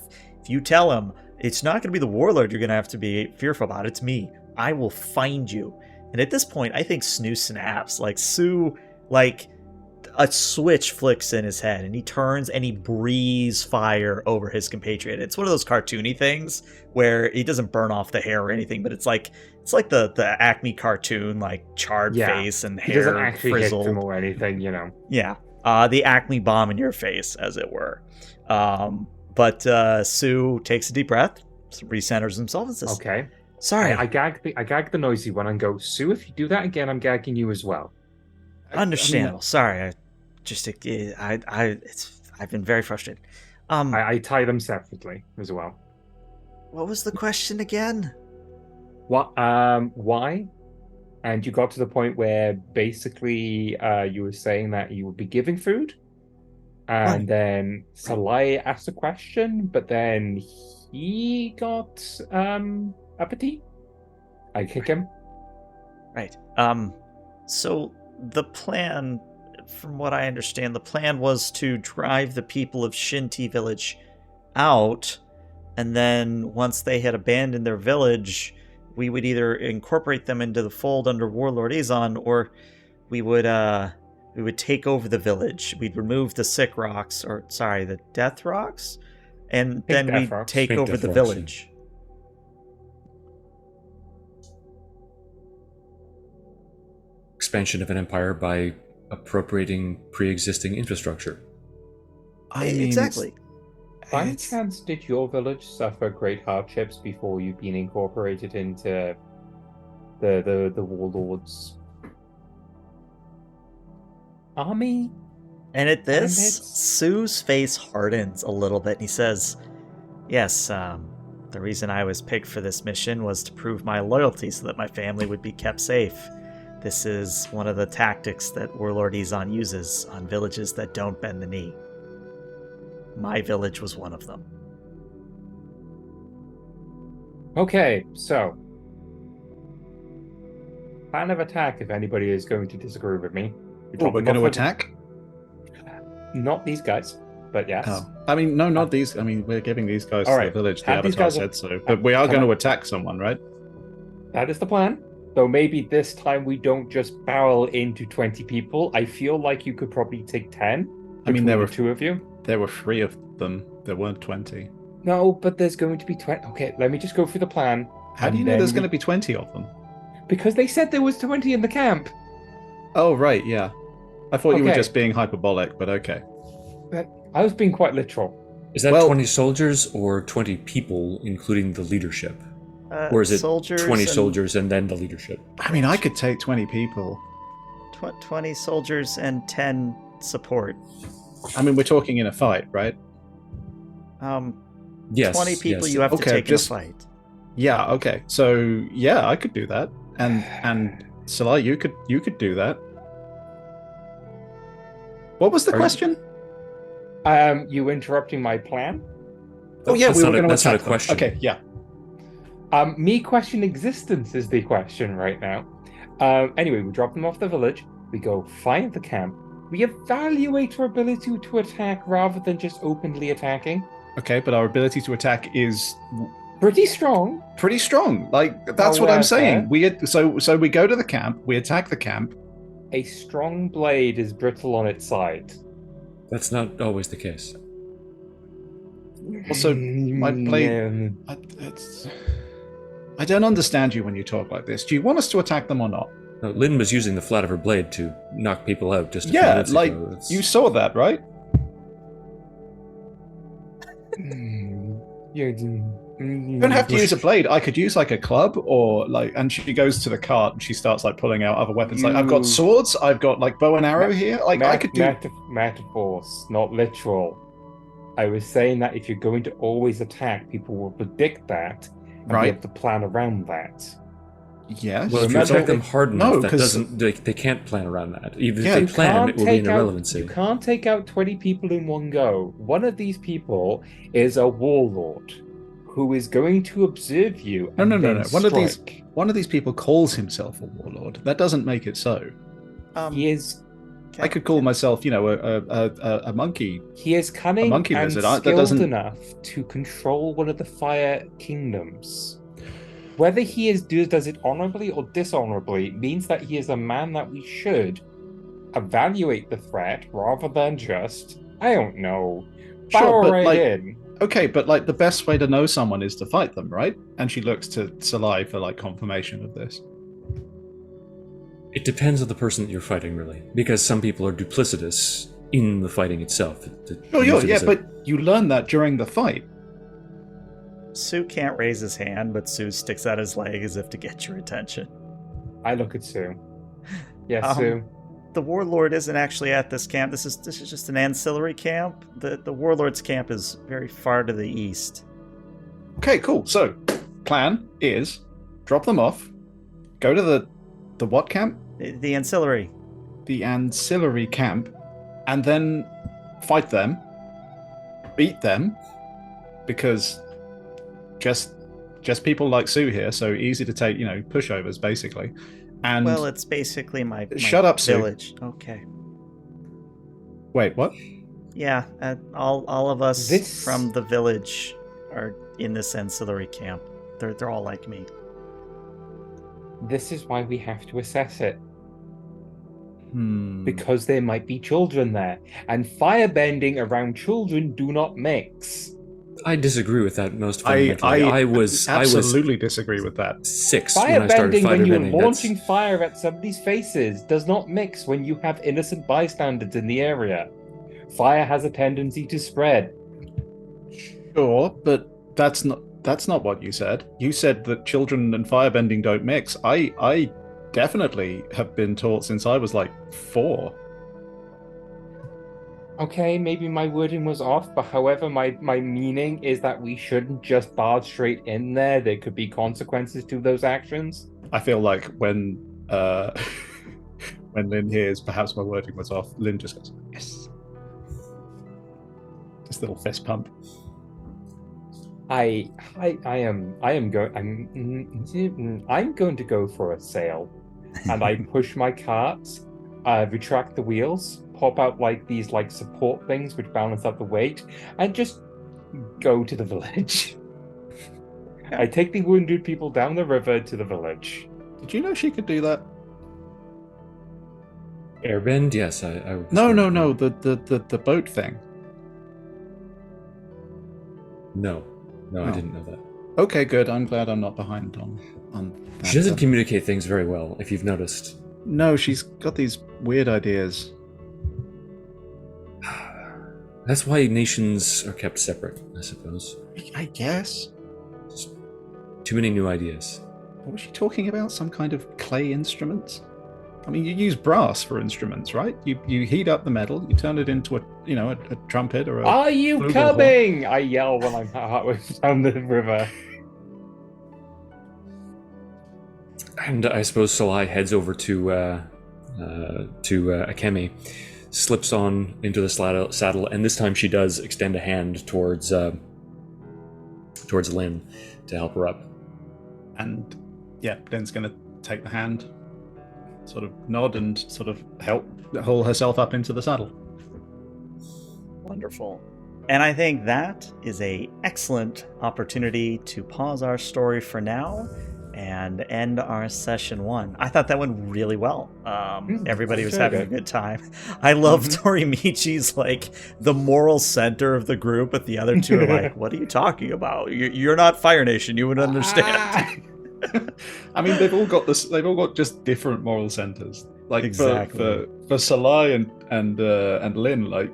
you tell him, it's not going to be the warlord you're going to have to be fearful about, it's me. I will find you. And at this point, I think Snoo snaps. Like, Sue, like, a switch flicks in his head, and he turns and he breathes fire over his compatriot. It's one of those cartoony things where he doesn't burn off the hair or anything, but it's like the Acme cartoon, like charred face and He hair doesn't actually frizzled. hit them or anything, Yeah, the Acme bomb in your face, as it were. But Sue takes a deep breath, recenters himself, and says, Okay. "Sorry, I gag the noisy one and go, Sue, if you do that again, I'm gagging you as well. understandable. Sorry, I've been very frustrated. I tie them separately as well. What was the question again? What? Why? And you got to the point where basically you were saying that you would be giving food, and Right. then Salai asked a question, but then he got uppity. I kick him. Right. So the plan, from what I understand, the plan was to drive the people of Shinti Village out, and then once they had abandoned their village, we would either incorporate them into the fold under Warlord Azon, or we would take over the village. We'd remove the the Death Rocks, And Pink then we Death Rocks. take Pink over Death the Rocks, yeah. village. Expansion of an empire by appropriating pre-existing infrastructure. I mean, Exactly. By any it's- chance, did your village suffer great hardships before you've been incorporated into the warlords' army? And at this, Bandits? Sue's face hardens a little bit, and he says, "Yes, the reason I was picked for this mission was to prove my loyalty so that my family would be kept safe. This is one of the tactics that Warlord Izan uses on villages that don't bend the knee. My village was one of them." Okay, so plan of attack. If anybody is going to disagree with me, Oh, we're going to attack? Not these guys, but yes. Oh, I mean, no, not these. I mean, we're giving these guys All to right. the village. The Have these Avatar guys- said so. But we are Can going I- to attack someone, right? That is the plan. Though maybe this time we don't just barrel into 20 people. I feel like you could probably take 10. I mean, there between were the two of you. There were 3 of them. There weren't 20. No, but there's going to be 20. Okay, let me just go through the plan. How do you know there's going to be 20 of them? Because they said there was 20 in the camp. Oh, right, yeah. I thought you were Okay. just being hyperbolic, but okay. But I was being quite literal. Is that Well- 20 soldiers or 20 people, including the leadership? Or is it soldiers 20 and- soldiers and then the leadership? I mean, I could take 20 people. 20 soldiers and 10 support. I mean, we're talking in a fight, right? Yes. 20 people yes. you have to Okay, take just- in a fight. Yeah, okay. So, yeah, I could do that. And Salai, you could do that. What was the Are you- question? You interrupting my plan? Oh, yeah, That's we were not a- going to that's not a attack them. question. Okay, yeah. Me question existence is the question right now. Anyway, we drop them off the village. We go find the camp. We evaluate our ability to attack rather than just openly attacking. Okay, but our ability to attack is Pretty strong. pretty strong. Like that's what I'm However- saying. So we go to the camp, we attack the camp. A strong blade is brittle on its side. That's not always the case. Also, my blade- Um, I don't understand you when you talk like this. Do you want us to attack them or not? No, Lyn was using the flat of her blade to knock people out just a few Yeah, minutes like ago. It's- you saw that, right? you You don't have to use a blade. I could use like a club or like. And she goes to the cart and she starts like pulling out other weapons. Like I've got You- swords. I've got like bow and arrow here. Like I could do. metaphors, not literal. I was saying that if you're going to always attack, people will predict that and Right. be able to plan around that. Yes. Well, if you Remember attack them they- hard enough, No, that 'cause- doesn't. They can't plan around that. Even Yeah, if you they plan, it will be an You irrelevancy. can't take out 20 people in one go. One of these people is a warlord who is going to observe you. No, and no, no, then no. One of these strike. people calls himself a warlord. That doesn't make it so. He is I could call myself, you know, a monkey. He is cunning monkey and lizard, that skilled doesn't- enough to control one of the fire kingdoms. Whether he does it honorably or dishonorably means that he is a man that we should evaluate the threat rather than just, I don't know, Sure, power but, right like, in. Okay, but like the best way to know someone is to fight them, right? And she looks to Salai for like confirmation of this. It depends on the person that you're fighting, really, because some people are duplicitous in the fighting itself. Oh, Use it yeah, as a- but you learn that during the fight. Sue can't raise his hand, but Sue sticks out his leg as if to get your attention. I look at Sue. Yes, Um, Sue. The warlord isn't actually at this camp. This is just an ancillary camp. The warlord's camp is very far to the east. Okay, cool. So, plan is drop them off, go to the what camp? The ancillary. The ancillary camp, and then fight them, beat them, because just people like Sue here, so easy to take, you know, pushovers basically. And Well, it's basically my Shut up, Sue. village. Okay. wait, what? Yeah, all of us This- from the village are in this ancillary camp. They're all like me. This is why we have to assess it. Hmm. Because there might be children there. And firebending around children do not mix. I disagree with that most fundamentally. I was absolutely disagree with that. 6 when I started Firebending when you're firebending. launching fire at somebody's faces does not mix when you have innocent bystanders in the area. Fire has a tendency to spread. Sure, but that's not what you said. You said that children and firebending don't mix. I definitely have been taught since I was like 4. Okay, maybe my wording was off, but however, my meaning is that we shouldn't just barge straight in there. There could be consequences to those actions. I feel like when when Lyn hears perhaps my wording was off, Lyn just goes, yes. This little fist pump. I'm going to go for a sail, and I push my cart, retract the wheels, pop out like these like support things which balance out the weight, and just go to the village. I take the wounded people down the river to the village. Did you know she could do that? Airbend? Yes, I No, the boat thing. No, I didn't know that. Okay, good. I'm glad I'm not behind on that. She doesn't communicate things very well, if you've noticed. No, she's got these weird ideas. That's why nations are kept separate, I suppose. I guess. Just too many new ideas. What was she talking about? Some kind of clay instruments? I mean, you use brass for instruments, right? You heat up the metal, you turn it into a trumpet or a... Are you coming? I yell when I'm halfway down the river. And I suppose Salai heads over to Akemi, slips on into the saddle, and this time she does extend a hand towards Lyn to help her up. And yeah, Lyn's going to take the hand, sort of nod and sort of help haul herself up into the saddle. Wonderful. And I think that is an excellent opportunity to pause our story for now and end our session 1. I thought that went really well. Everybody was having a good time. I love Tori-Michi's like the moral center of the group, but the other two are like, what are you talking about? You're not Fire Nation. You would understand. I mean, they've all got this. They've all got just different moral centers. Like exactly. for Salai and Lyn, like,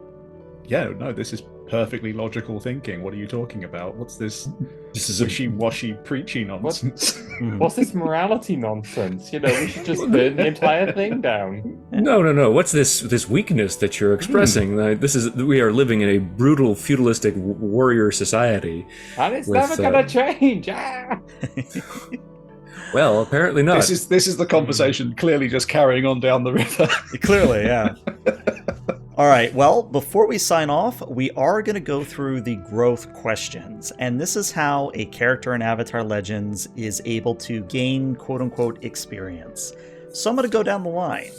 yeah, no, this is perfectly logical thinking. What are you talking about? What's this? This is wishy-washy preachy nonsense. What's this morality nonsense? You know, we should just burn the entire thing down. No. What's this weakness that you're expressing? We are living in a brutal, feudalistic warrior society, and it's never gonna change. Well, apparently not. This is the conversation clearly just carrying on down the river. Clearly, yeah. All right, well, before we sign off, we are going to go through the growth questions, and this is how a character in Avatar Legends is able to gain quote-unquote experience. So I'm going to go down the line.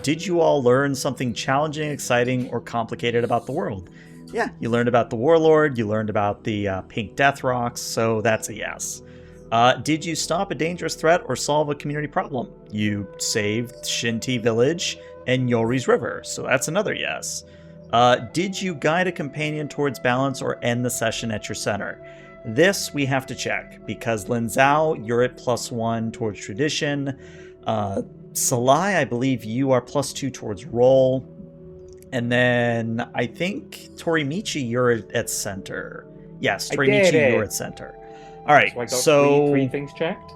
Did you all learn something challenging, exciting, or complicated about the world? Yeah, you learned about the Warlord, you learned about the Pink Death Rocks, so that's a yes. Did you stop a dangerous threat or solve a community problem? You saved Shinti Village and Yori's River, so that's another yes. Did you guide a companion towards balance or end the session at your center? This we have to check, because Lyn Zhou, you're at +1 towards tradition. Salai, I believe you are +2 towards roll. And then I think Tori-Michi, you're at center. Yes, Tori-Michi, you're at center. All right, so I got three things checked?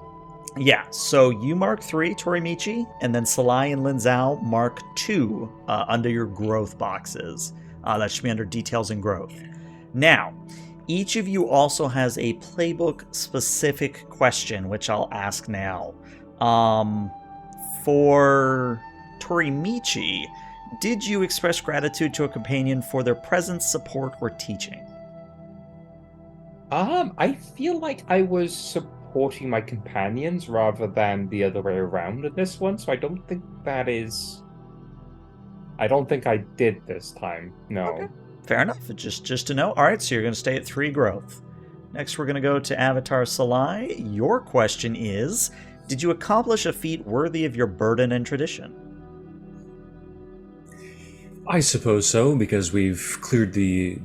Yeah, so you mark 3, Tori-Michi, and then Salai and Lyn Zhou mark 2 under your growth boxes. That should be under details and growth. Now, each of you also has a playbook-specific question, which I'll ask now. For Tori-Michi, did you express gratitude to a companion for their presence, support, or teaching? I feel like I was supporting my companions rather than the other way around in this one, so I don't think I did this time. No. Okay. Fair enough. Just to know. All right, so you're going to stay at 3 growth. Next, we're going to go to Avatar Salai. Your question is, did you accomplish a feat worthy of your burden and tradition? I suppose so, because we've cleared the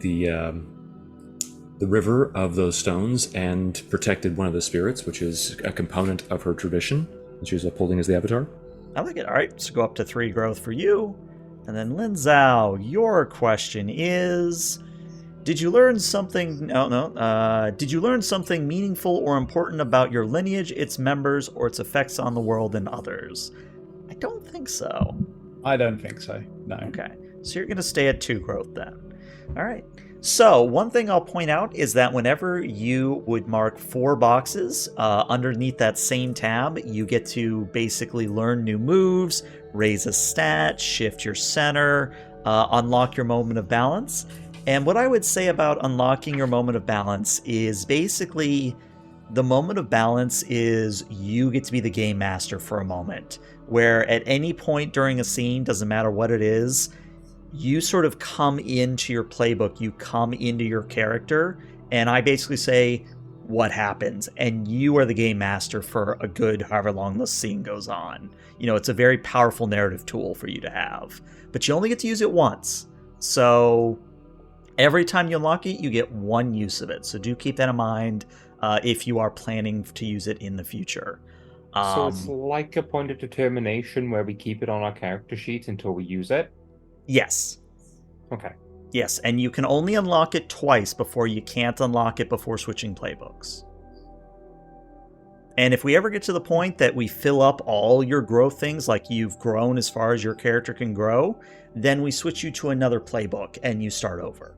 the river of those stones and protected one of the spirits, which is a component of her tradition that she's upholding as the Avatar. I like it. All right, so go up to 3 growth for you. And then Lyn Zhou, your question is... Did you learn something... Did you learn something meaningful or important about your lineage, its members, or its effects on the world and others? I don't think so. I don't think so, no. Okay, so you're going to stay at 2 growth then. All right. So one thing I'll point out is that whenever you would mark 4 boxes underneath that same tab, you get to basically learn new moves, raise a stat, shift your center, unlock your moment of balance. And what I would say about unlocking your moment of balance is basically the moment of balance is you get to be the game master for a moment, where at any point during a scene, doesn't matter what it is, you sort of come into your playbook, you come into your character, and I basically say what happens, and you are the game master for a good however long the scene goes on. You know, it's a very powerful narrative tool for you to have, but you only get to use it once. So every time you unlock it, you get 1 use of it. So do keep that in mind if you are planning to use it in the future. So it's like a point of determination where we keep it on our character sheets until we use it? Yes. Okay. Yes, and you can only unlock it twice before you can't unlock it before switching playbooks. And if we ever get to the point that we fill up all your growth things, like you've grown as far as your character can grow, then we switch you to another playbook and you start over.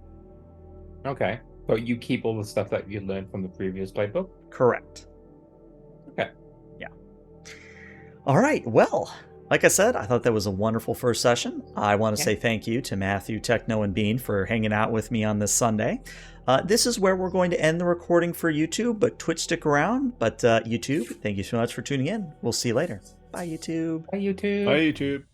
Okay. But you keep all the stuff that you learned from the previous playbook? Correct. Okay. Yeah. All right, well... Like I said, I thought that was a wonderful first session. I want to say thank you to Matthew, Techno, and Bean for hanging out with me on this Sunday. This is where we're going to end the recording for YouTube, but Twitch stick around. But YouTube, thank you so much for tuning in. We'll see you later. Bye, YouTube. Bye, YouTube. Bye, YouTube.